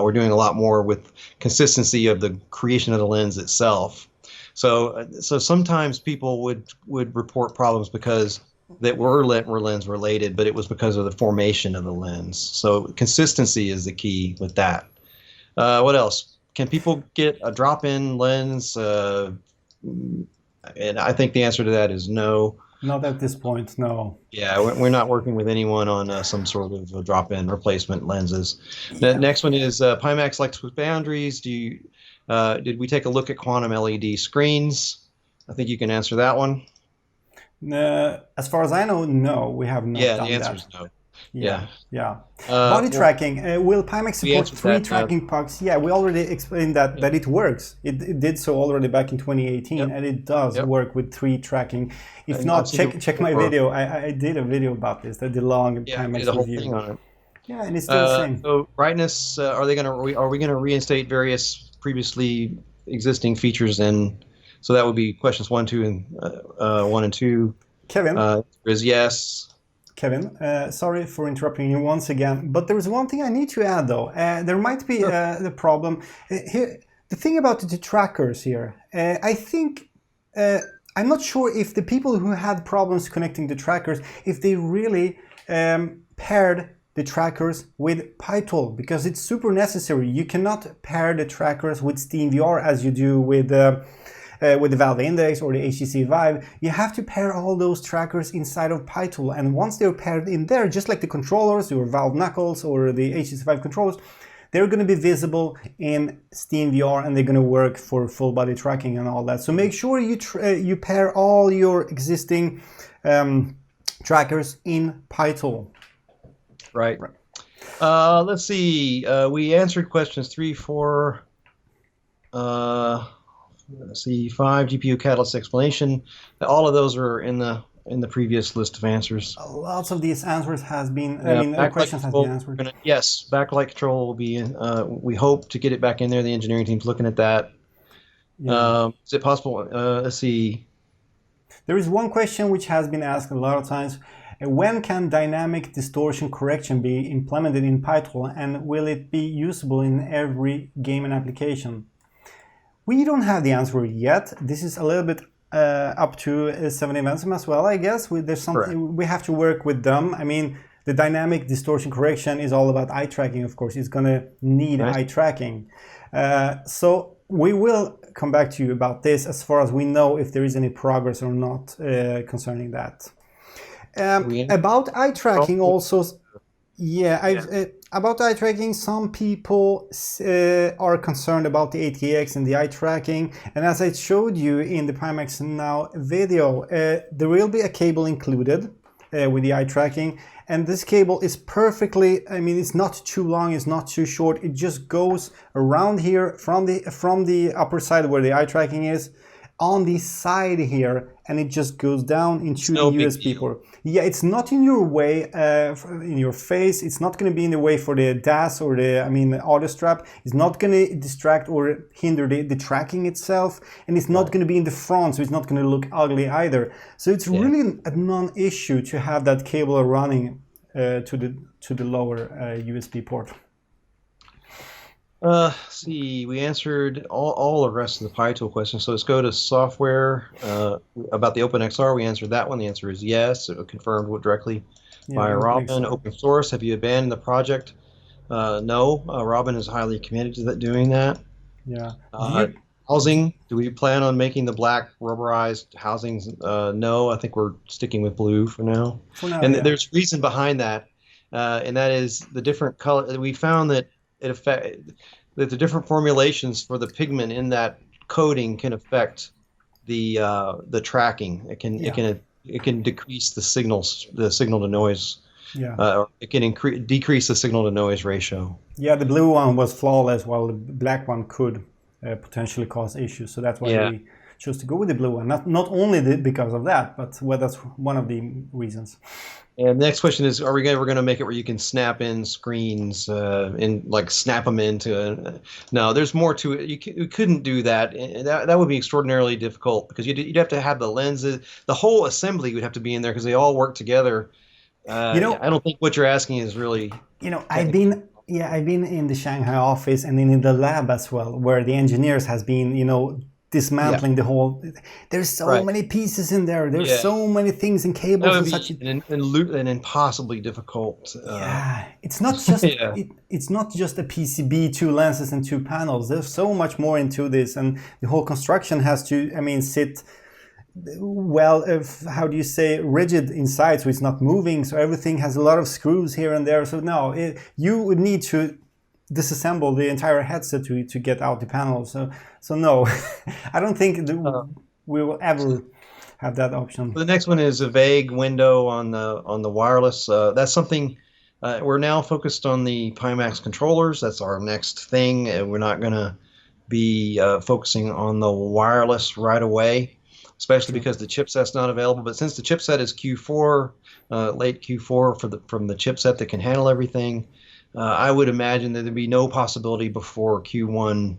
we're doing a lot more with consistency of the creation of the lens itself. So sometimes people would report problems because that were lens related, but it was because of the formation of the lens. So consistency is the key with that. What else? Can people get a drop-in lens? And I think the answer to that is no. Not at this point, no. Yeah, we're not working with anyone on some sort of drop-in replacement lenses. The next one is Pimax likes with boundaries. Did we take a look at quantum LED screens? I think you can answer that one. As far as I know, no, we have not done that. Yeah, the answer is no. Yeah. Body tracking. Will Pimax support 3 tracking pucks? Yeah, we already explained that it works. It did so already back in 2018, and it does work with 3 tracking. If not, check my video. I did a video about this, the long Pimax review. Thing on it. Yeah, and it's still the same. So brightness, are we going to reinstate various previously existing features? And so that would be questions 1, 2, and 1 and 2. Kevin is yes. Kevin, sorry for interrupting you once again, but there is one thing I need to add though. There might be the problem here. The thing about the trackers here, I think, I'm not sure if the people who had problems connecting the trackers, if they really paired the trackers with PyTool, because it's super necessary. You cannot pair the trackers with SteamVR as you do with the Valve Index or the HTC Vive. You have to pair all those trackers inside of PyTool, and once they're paired in there, just like the controllers, your Valve Knuckles or the HTC Vive controllers, they're going to be visible in SteamVR and they're going to work for full body tracking and all that. So make sure you pair all your existing trackers in PyTool. Right. Let's see. We answered questions 3, 4. Let's see, 5 GPU catalyst explanation. All of those are in the previous list of answers. Lots of these answers has been. Questions has been answered. Yes, backlight control will be in. We hope to get it back in there. The engineering team's looking at that. Yeah. Is it possible? Let's see. There is one question which has been asked a lot of times. When can dynamic distortion correction be implemented in PyTool, and will it be usable in every game and application? We don't have the answer yet. This is a little bit up to 7 Events as well, I guess. There's something we have to work with them. I mean, the dynamic distortion correction is all about eye tracking, of course. It's going to need eye tracking. So we will come back to you about this as far as we know if there is any progress or not concerning that. About eye tracking also, about eye tracking, some people are concerned about the ATX and the eye tracking. And as I showed you in the Pimax Now video, there will be a cable included with the eye tracking. And this cable is perfectly, I mean, it's not too long, it's not too short. It just goes around here from the upper side where the eye tracking is, on the side here, and it just goes down into the USB port. Yeah, it's not in your way, in your face. It's not going to be in the way for the DAS or the audio strap. It's not going to distract or hinder the tracking itself, and it's not going to be in the front, so it's not going to look ugly either. So it's really a non-issue to have that cable running to the lower USB port. See, we answered all the rest of the PyTool questions. So let's go to software. About the OpenXR, we answered that one. The answer is yes. It was confirmed directly by Robin. Open source, have you abandoned the project? No, Robin is highly committed to doing that. Yeah. Housing, do we plan on making the black rubberized housings? No, I think we're sticking with blue for now. For now, And yeah. there's reason behind that, and that is the different color. We found that that the different formulations for the pigment in that coating can affect the tracking. It can decrease the signal to noise. Yeah. Or it can decrease the signal to noise ratio. Yeah, the blue one was flawless, while the black one could potentially cause issues. So that's why we chose to go with the blue one. Not only because of that, but that's one of the reasons. And the next question is: are we ever going to make it where you can snap in screens and like snap them into? No, there's more to it. You couldn't do that. That would be extraordinarily difficult because you'd have to have the lenses, the whole assembly would have to be in there because they all work together. I don't think what you're asking is really. I've been in the Shanghai office and in the lab as well, where the engineers has been, dismantling the whole. There's so many pieces in there. There's so many things and cables and such. And impossibly difficult. It's not just it's not just a PCB, 2 lenses and 2 panels. There's so much more into this, and the whole construction has to, sit well, how do you say, rigid inside, so it's not moving. So everything has a lot of screws here and there. So no, you would need to disassemble the entire headset to get out the panel. So no, I don't think we will ever have that option. The next one is a vague window on the wireless. That's something we're now focused on the Pimax controllers. That's our next thing. We're not going to be focusing on the wireless right away, especially because the chipset's not available. But since the chipset is Q4, late Q4 from the chipset that can handle everything, I would imagine that there'd be no possibility before Q1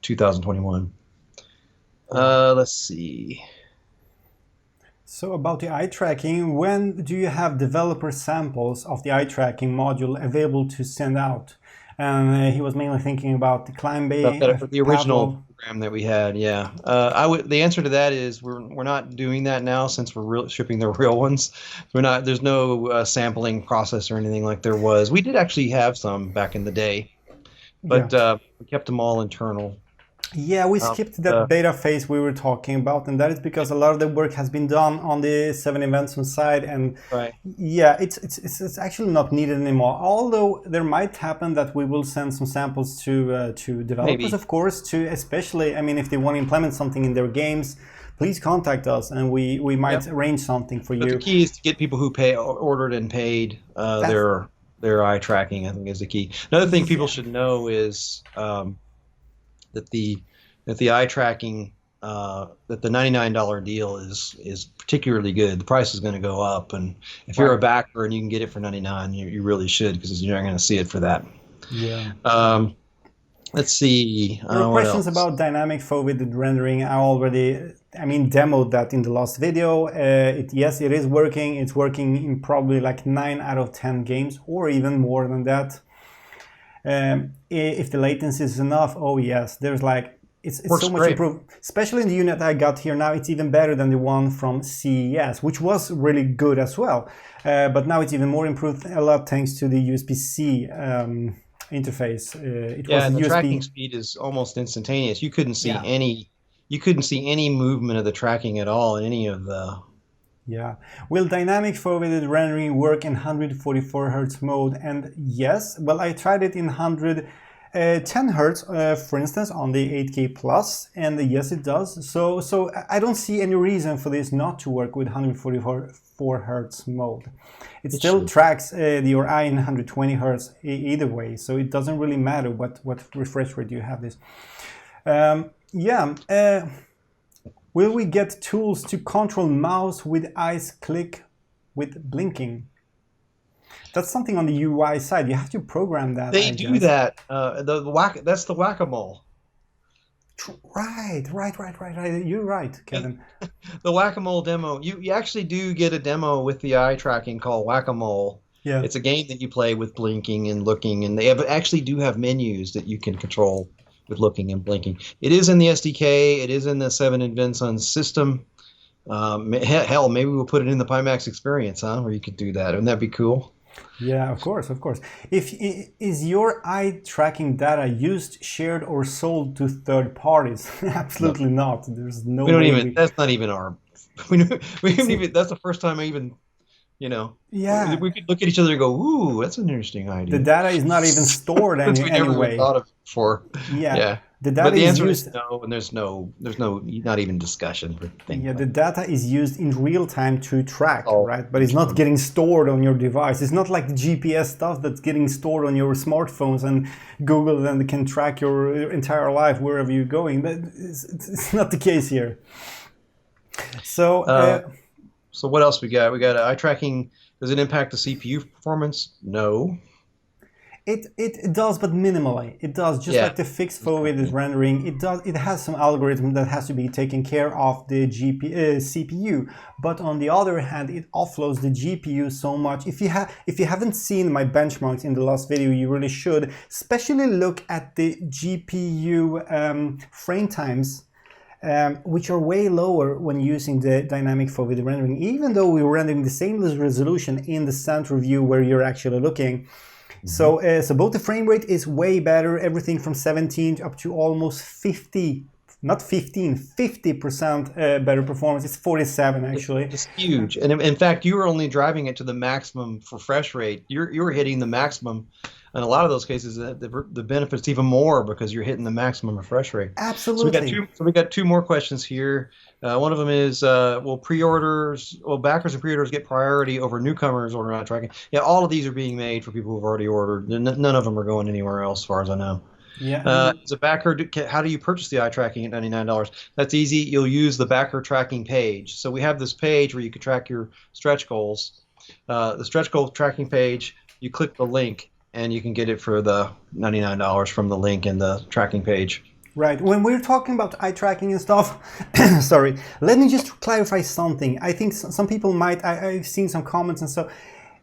2021. Let's see. So about the eye tracking, when do you have developer samples of the eye tracking module available to send out? And he was mainly thinking about the Climb-Bay, the original program that we had. Yeah, the answer to that is we're not doing that now since we're shipping the real ones. There's no sampling process or anything like there was. We did actually have some back in the day, but we kept them all internal. Yeah, we skipped that beta phase we were talking about, and that is because a lot of the work has been done on the 7 Events side, and it's actually not needed anymore. Although there might happen that we will send some samples to developers, of course, especially, if they want to implement something in their games, please contact us, and we might arrange something for you. The key is to get people who ordered and paid their eye tracking. I think is the key. Another thing people should know is. That the eye tracking that the $99 deal is particularly good. The price is going to go up, and if you're a backer and you can get it for $99, you really should, because you're not going to see it for that. Yeah. Let's see. There are questions about dynamic foveated rendering. I already demoed that in the last video. Yes, it is working. It's working in probably like 9 out of 10 games, or even more than that. If the latency is enough, oh yes, there's it's so much improved, especially in the unit I got here now. It's even better than the one from CES, which was really good as well, but now it's even more improved, a lot thanks to the USB-C interface. The tracking speed is almost instantaneous. You couldn't see any movement of the tracking at all in any of the. Yeah. Will dynamic foveated rendering work in 144 Hz mode? And yes, well, I tried it in 110 Hz, for instance, on the 8K Plus, and yes, it does. So I don't see any reason for this not to work with 144 Hz mode. It still tracks your eye in 120 Hz either way, so it doesn't really matter what refresh rate you have this. Will we get tools to control mouse with eyes click with blinking? That's something on the UI side. You have to program that. They do that. That's the whack-a-mole. Right. You're right, Kevin. The whack-a-mole demo. You actually do get a demo with the eye tracking called whack-a-mole. Yeah. It's a game that you play with blinking and looking, and they actually do have menus that you can control with looking and blinking. It is in the SDK. It is in the 7 Events system. Hell, maybe we'll put it in the Pimax Experience, where you could do that. Wouldn't that be cool? Yeah, of course, of course. Is your eye tracking data used, shared, or sold to third parties? No, Absolutely not. There's no we don't way even. we. That's not even our. We haven't even. That's the first time I even. You know, Yeah, we could look at each other and go, "Ooh, that's an interesting the idea." data is not even stored Since we never even anyway. thought of it before. Yeah, Yeah, the but data the is answer is used. no, and there's no, not even discussion for things Yeah, the like that. data is used in real time to track, Oh, right? But it's not getting stored on your device. It's not like the GPS stuff that's getting stored on your smartphones and Google then can track your entire life wherever you're going. But it's not the case here. So, uh, so what else we got? We got eye tracking. Does it impact the CPU performance? No. it does, but minimally. It does, just Yeah. like the fixed forwarded rendering. It has some algorithm that has to be taken care of the CPU. But on the other hand, it offloads the GPU so much. If you haven't seen my benchmarks in the last video, you really should. Especially look at the GPU frame times. Which are way lower when using the dynamic forward rendering, even though we're rendering the same resolution in the center view where you're actually looking. So, so both the frame rate is way better, everything from 17 up to almost 50, not 15, 50% better performance. It's 47 actually. It's huge, and in fact, you were only driving it to the maximum refresh rate. You're hitting the maximum. In a lot of those cases, the benefit's even more because you're hitting the maximum refresh rate. Absolutely. So we got two more questions here. One of them is, will backers and pre-orders get priority over newcomers ordering eye tracking? Yeah, all of these are being made for people who've already ordered. None of them are going anywhere else, as far as I know. Yeah. As a backer, how do you purchase the eye tracking at $99? That's easy. You'll use the backer tracking page. So we have this page where you can track your stretch goals. The stretch goal tracking page, you click the link and you can get it for the $99 from the link in the tracking page. Right. When we're talking about eye tracking and stuff, sorry, let me just clarify something. I think some people might, I've seen some comments and so.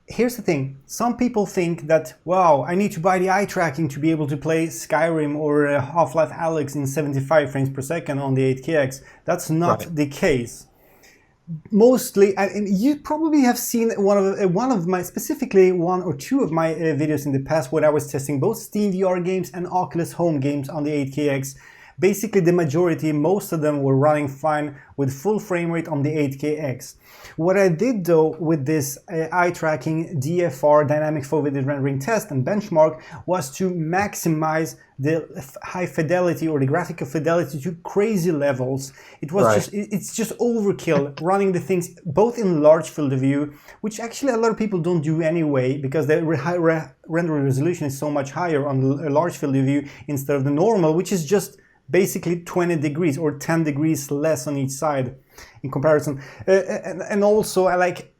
Here's the thing. Some people think that, wow, I need to buy the eye tracking to be able to play Skyrim or Half-Life Alyx in 75 frames per second on the 8KX. That's not the case. Mostly, and you probably have seen one of my, specifically one or two of my videos in the past when I was testing both Steam VR games and Oculus Home games on the 8KX. Basically, the majority, most of them were running fine with full frame rate on the 8KX. What I did though with this eye tracking DFR dynamic forwarded rendering test and benchmark was to maximize the high fidelity or the graphical fidelity to crazy levels. It was it's just overkill running the things both in large field of view, which actually a lot of people don't do anyway because the rendering resolution is so much higher on a large field of view instead of the normal, which is just basically 20 degrees or 10 degrees less on each side in comparison. And also I like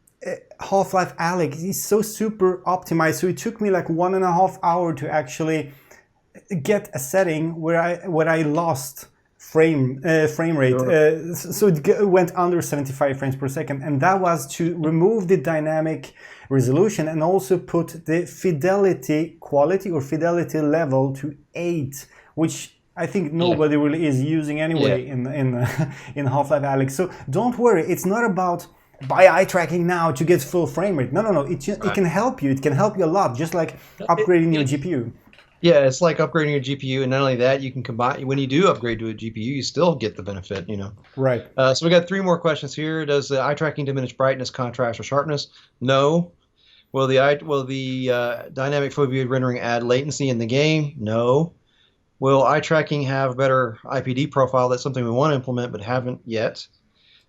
Half-Life Alyx. It's so super optimized. So it took me like 1.5 hours to actually get a setting where I lost frame rate. Sure. So it went under 75 frames per second. And that was to remove the dynamic resolution and also put the fidelity quality or fidelity level to 8, which I think nobody really is using anyway in Half-Life Alyx. So don't worry, it's not about buy eye tracking now to get full frame rate. No. It can help you. It can help you a lot, just like upgrading your GPU. Yeah, it's like upgrading your GPU, and not only that, you can combine. When you do upgrade to a GPU, you still get the benefit. Right. So we got three more questions here. Does the eye tracking diminish brightness, contrast, or sharpness? No. Will the dynamic forward rendering add latency in the game? No. Will eye tracking have a better IPD profile? That's something we want to implement but haven't yet.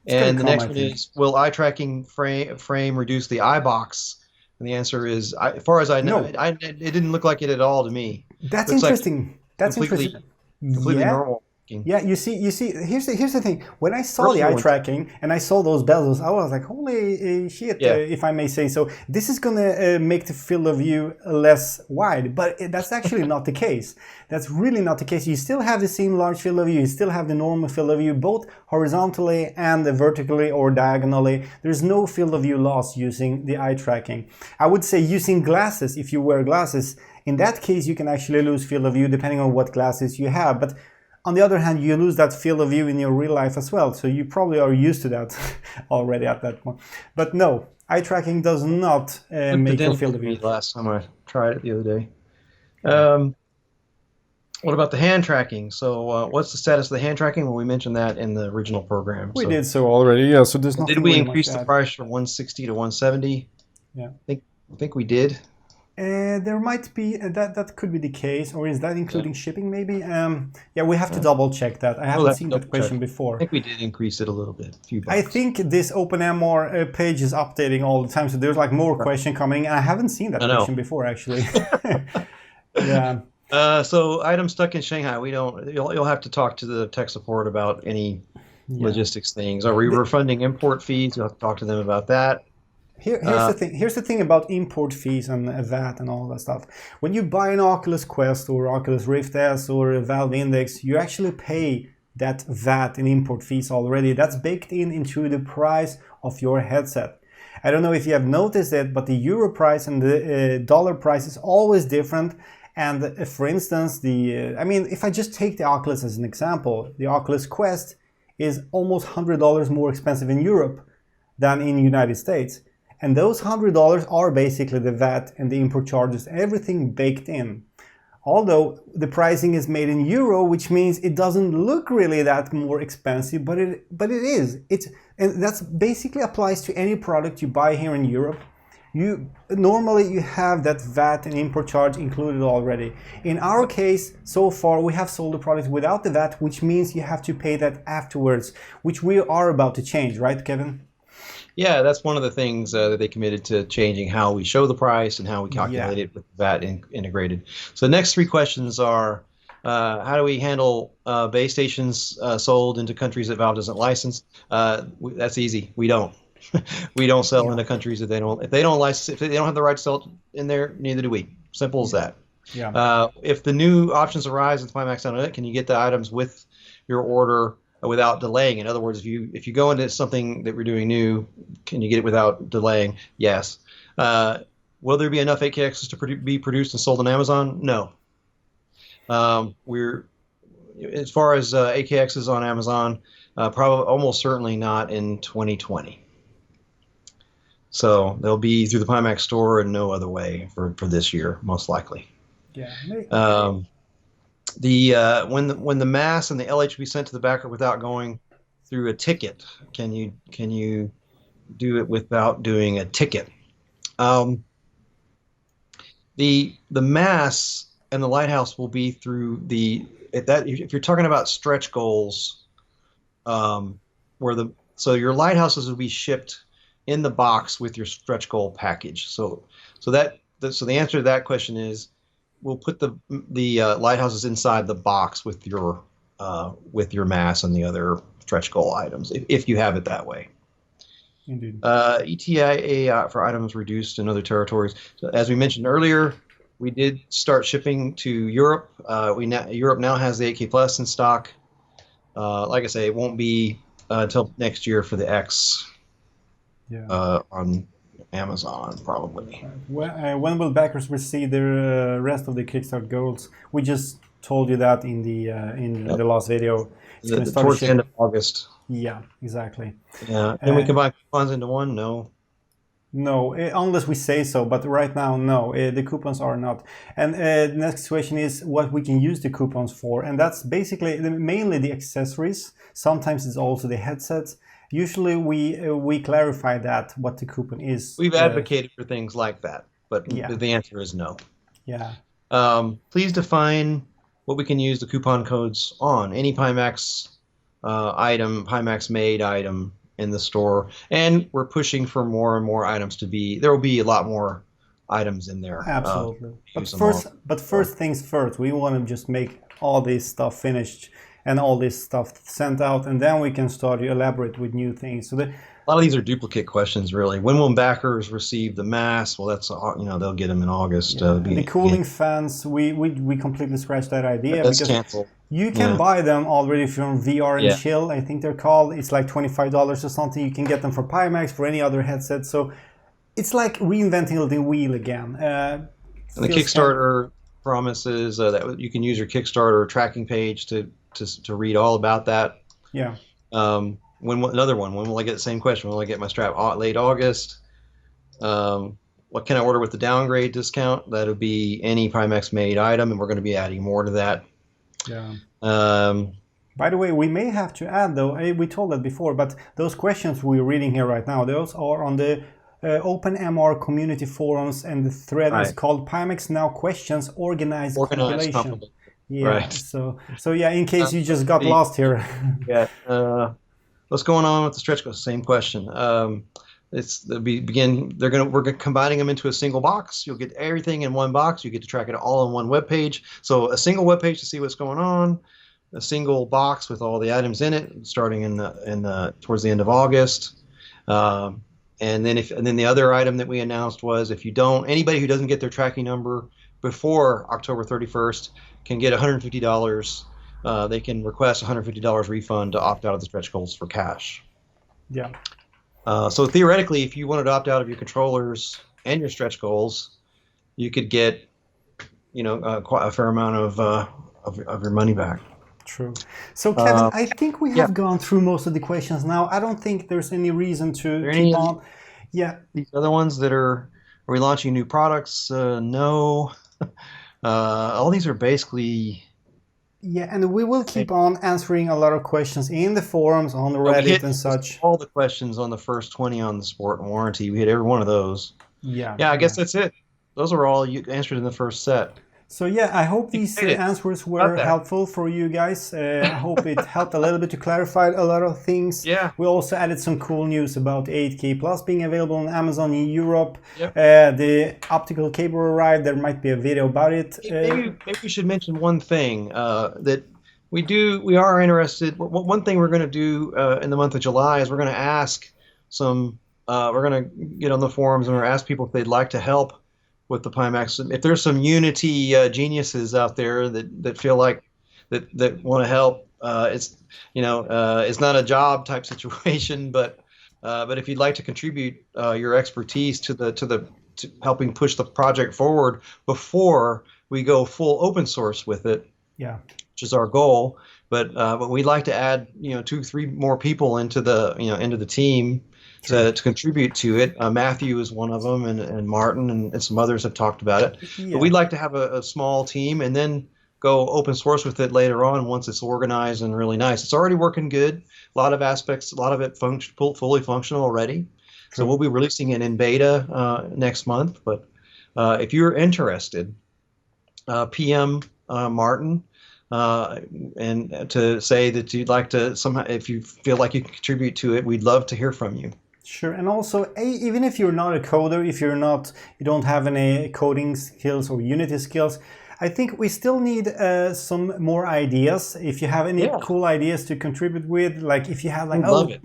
And the next one is, will eye tracking frame reduce the eye box? And the answer is, as far as I know, it didn't look like it at all to me. That's interesting. That's interesting. Completely normal. Yeah, you see, here's the thing. When I saw the eye tracking and I saw those bezels, I was like, holy shit, if I may say so. This is gonna make the field of view less wide, but that's actually not the case. That's really not the case. You still have the same large field of view. You still have the normal field of view, both horizontally and vertically or diagonally. There's no field of view loss using the eye tracking. I would say using glasses, if you wear glasses, in that case, you can actually lose field of view depending on what glasses you have. But on the other hand, you lose that field of view in your real life as well. So you probably are used to that already at that point. But no, eye tracking does not make your field of view. Last time I tried it the other day. What about the hand tracking? So what's the status of the hand tracking? Well, we mentioned that in the original program. We did so already, yeah. So there's nothing. Did we increase the price from 160 to 170? Yeah. I think we did. There might be, that could be the case, or is that including shipping maybe? Yeah, we have to double check that. I haven't seen that question before. I think we did increase it a little bit, a few bucks. I think this OpenMR page is updating all the time, so there's like more question coming. I haven't seen that question before actually. Yeah. So items stuck in Shanghai, you'll have to talk to the tech support about any logistics things. Are we refunding import fees? You'll have to talk to them about that. Here's the thing about import fees and VAT and all that stuff. When you buy an Oculus Quest or Oculus Rift S or a Valve Index, you actually pay that VAT and import fees already. That's baked into the price of your headset. I don't know if you have noticed it, but the euro price and the dollar price is always different. And for instance, if I just take the Oculus as an example, the Oculus Quest is almost $100 more expensive in Europe than in the United States. And those $100 are basically the VAT and the import charges, everything baked in. Although the pricing is made in euro, which means it doesn't look really that more expensive, but it is. And that's basically applies to any product you buy here in Europe. Normally you have that VAT and import charge included already. In our case, so far we have sold the product without the VAT, which means you have to pay that afterwards, which we are about to change, right, Kevin? Yeah, that's one of the things that they committed to changing how we show the price and how we calculate it with VAT integrated. So the next three questions are, how do we handle base stations sold into countries that Valve doesn't license? That's easy. We don't. We don't sell into countries that they don't. If they don't license, if they don't have the right to sell it in there, neither do we. Simple as that. Yeah. If the new options arise with Pimax NOW Event, can you get the items with your order without delaying? In other words, if you go into something that we're doing new, can you get it without delaying? Yes. Will there be enough 8KXs to be produced and sold on Amazon? No. As far as 8KXs on Amazon, probably almost certainly not in 2020. So they'll be through the Pimax store and no other way for this year, most likely. Yeah. When the mass and the LH will be sent to the backer without going through a ticket, can you do it without doing a ticket? The mass and the lighthouse will be through if you're talking about stretch goals, so your lighthouses will be shipped in the box with your stretch goal package. So the answer to that question is, we'll put the lighthouses inside the box with your mass and the other stretch goal items, if you have it that way. Indeed. ETA for items reduced in other territories. So as we mentioned earlier, we did start shipping to Europe. Europe now has the 8K Plus in stock. Like I say, it won't be until next year for the X. On Amazon, probably. When will backers receive the rest of the Kickstarter goals? We just told you that in the last video. It's going to start towards the end of August. Yeah, exactly. Yeah, and we combine coupons into one? No. No, unless we say so, but right now, no, the coupons are not. And the next question is what we can use the coupons for, and that's basically mainly the accessories. Sometimes it's also the headsets. Usually we clarify that what the coupon is. We've advocated for things like that, but the answer is no. Yeah. Please define what we can use the coupon codes on any Pimax item, Pimax made item in the store, and we're pushing for more and more items to be. There will be a lot more items in there. Absolutely. But first things first, we want to just make all this stuff finished and all this stuff sent out, and then we can start to elaborate with new things. So a lot of these are duplicate questions, really. When will backers receive the mass? Well, that's they'll get them in August. The cooling fans, we completely scratched that idea. That's canceled. You can buy them already from VR and Chill, I think they're called. It's like $25 or something. You can get them for Pimax, for any other headset. So it's like reinventing the wheel again. And the Kickstarter promises that you can use your Kickstarter tracking page to to read all about that. Yeah. Another one? When will I get the same question? When will I get my strap? Late August. What can I order with the downgrade discount? That'll be any Pimax made item, and we're going to be adding more to that. Yeah. By the way, we may have to add, though, we told that before, but those questions we're reading here right now, those are on the OpenMR community forums, and the thread is called Pimax Now Questions Organized Compilation. Yeah. Right. So yeah, in case you just got lost here. Yeah. What's going on with the stretch goals? Same question. We're combining them into a single box. You'll get everything in one box. You get to track it all in one web page. So a single web page to see what's going on, a single box with all the items in it, starting towards the end of August. And then the other item that we announced was anybody who doesn't get their tracking number before October 31st can get $150. They can request $150 refund to opt out of the stretch goals for cash. Yeah. So theoretically, if you wanted to opt out of your controllers and your stretch goals, you could get, quite a fair amount of your money back. True. So Kevin, I think we have gone through most of the questions now. I don't think there's any reason to keep on. Yeah. These other ones that are we launching new products? No. All these are basically. Yeah, and we will keep on answering a lot of questions in the forums, on the Reddit and such. All the questions on the first 20 on the support and warranty. We hit every one of those. Yeah. Yeah, I guess that's it. Those are all you answered in the first set. So yeah, I hope these answers were helpful for you guys. I hope it helped a little bit to clarify a lot of things. Yeah. We also added some cool news about 8K Plus being available on Amazon in Europe. Yep. The optical cable arrived. There might be a video about it. Maybe we should mention one thing that we are interested. One thing we're going to do in the month of July is we're going to ask we're going to get on the forums and we're going to ask people if they'd like to help with the Pimax. If there's some Unity geniuses out there that feel like that want to help, it's not a job type situation, but if you'd like to contribute your expertise to helping push the project forward before we go full open source with it, which is our goal. But we'd like to add 2-3 more people into the team. To contribute to it. Matthew is one of them, and Martin and some others have talked about it. Yeah. But we'd like to have a small team and then go open source with it later on once it's organized and really nice. It's already working good. A lot of aspects, a lot of it fully functional already. So we'll be releasing it in beta next month. But if you're interested, PM Martin. And to say that you'd like to somehow, if you feel like you can contribute to it, we'd love to hear from you. Sure, and also even if you're not a coder, if you don't have any coding skills or Unity skills, I think we still need some more ideas. If you have any cool ideas to contribute with, like if you have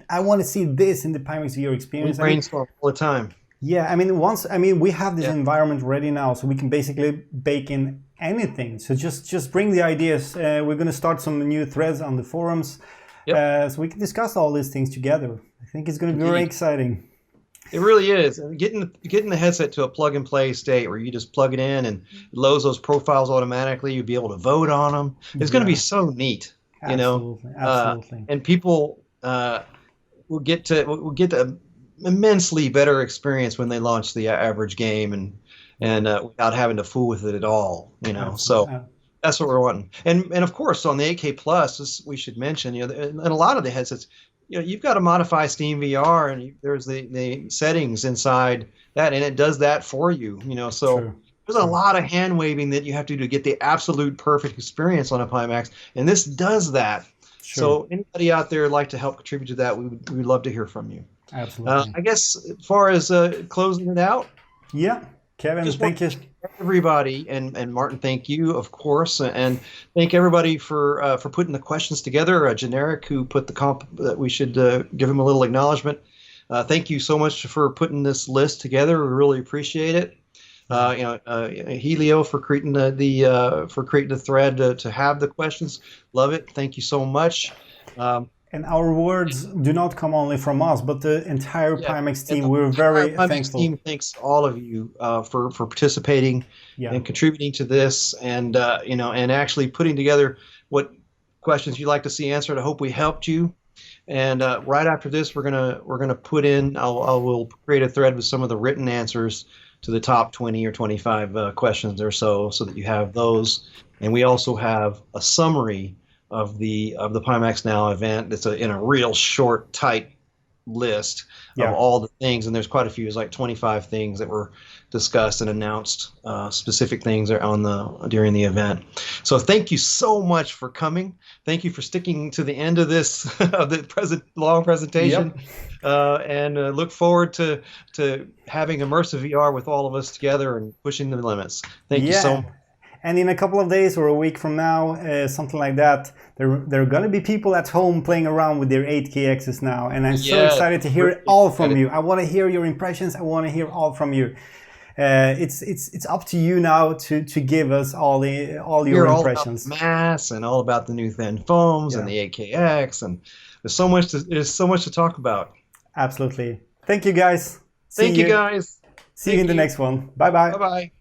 I want to see this in the Pimax VR Experience. We brainstorm all the time. Yeah, we have this environment ready now, so we can basically bake in anything. So just bring the ideas. We're going to start some new threads on the forums, so we can discuss all these things together. I think it's going to be very exciting. It really is. Getting the headset to a plug and play state where you just plug it in and it loads those profiles automatically. You'll be able to vote on them. It's going to be so neat. Absolutely. And people will get to immensely better experience when they launch the average game and without having to fool with it at all, So that's what we're wanting. And of course on the 8K Plus, we should mention, and a lot of the headsets, you've got to modify Steam VR, and there's the settings inside that, and it does that for you, So there's a lot of hand waving that you have to do to get the absolute perfect experience on a Pimax, and this does that. Sure. So anybody out there like to help contribute to that, we'd love to hear from you. Absolutely. I guess as far as closing it out. Yeah, Kevin, thank you. Everybody, and Martin, thank you, of course, and thank everybody for putting the questions together. Generic, who put the comp, that we should give him a little acknowledgement. Thank you so much for putting this list together. We really appreciate it. Helio for creating the thread to have the questions. Love it. Thank you so much. And our words do not come only from us, but the entire Pimax team. We're very thankful. Pimax team thanks all of you for participating and contributing to this, and and actually putting together what questions you'd like to see answered. I hope we helped you. And right after this, we're gonna put in. We'll create a thread with some of the written answers to the top 20 or 25 questions or so that you have those. And we also have a summary of the Pimax Now event. It's in a real short, tight list of all the things, and there's quite a few. There's like 25 things that were discussed and announced, specific things are during the event. So thank you so much for coming. Thank you for sticking to the end of this of the long presentation. And look forward to having immersive VR with all of us together and pushing the limits. Thank you so much. And in a couple of days or a week from now, something like that, there are going to be people at home playing around with their 8KXs now. And I'm so excited to hear it all from you. I want to hear your impressions. I want to hear all from you. It's up to you now to give us all your impressions. All about mass and all about the new thin foams and the 8KX, and there's so much to talk about. Absolutely. Thank you, guys. Thank you, guys. See you in the next one. Bye bye. Bye bye.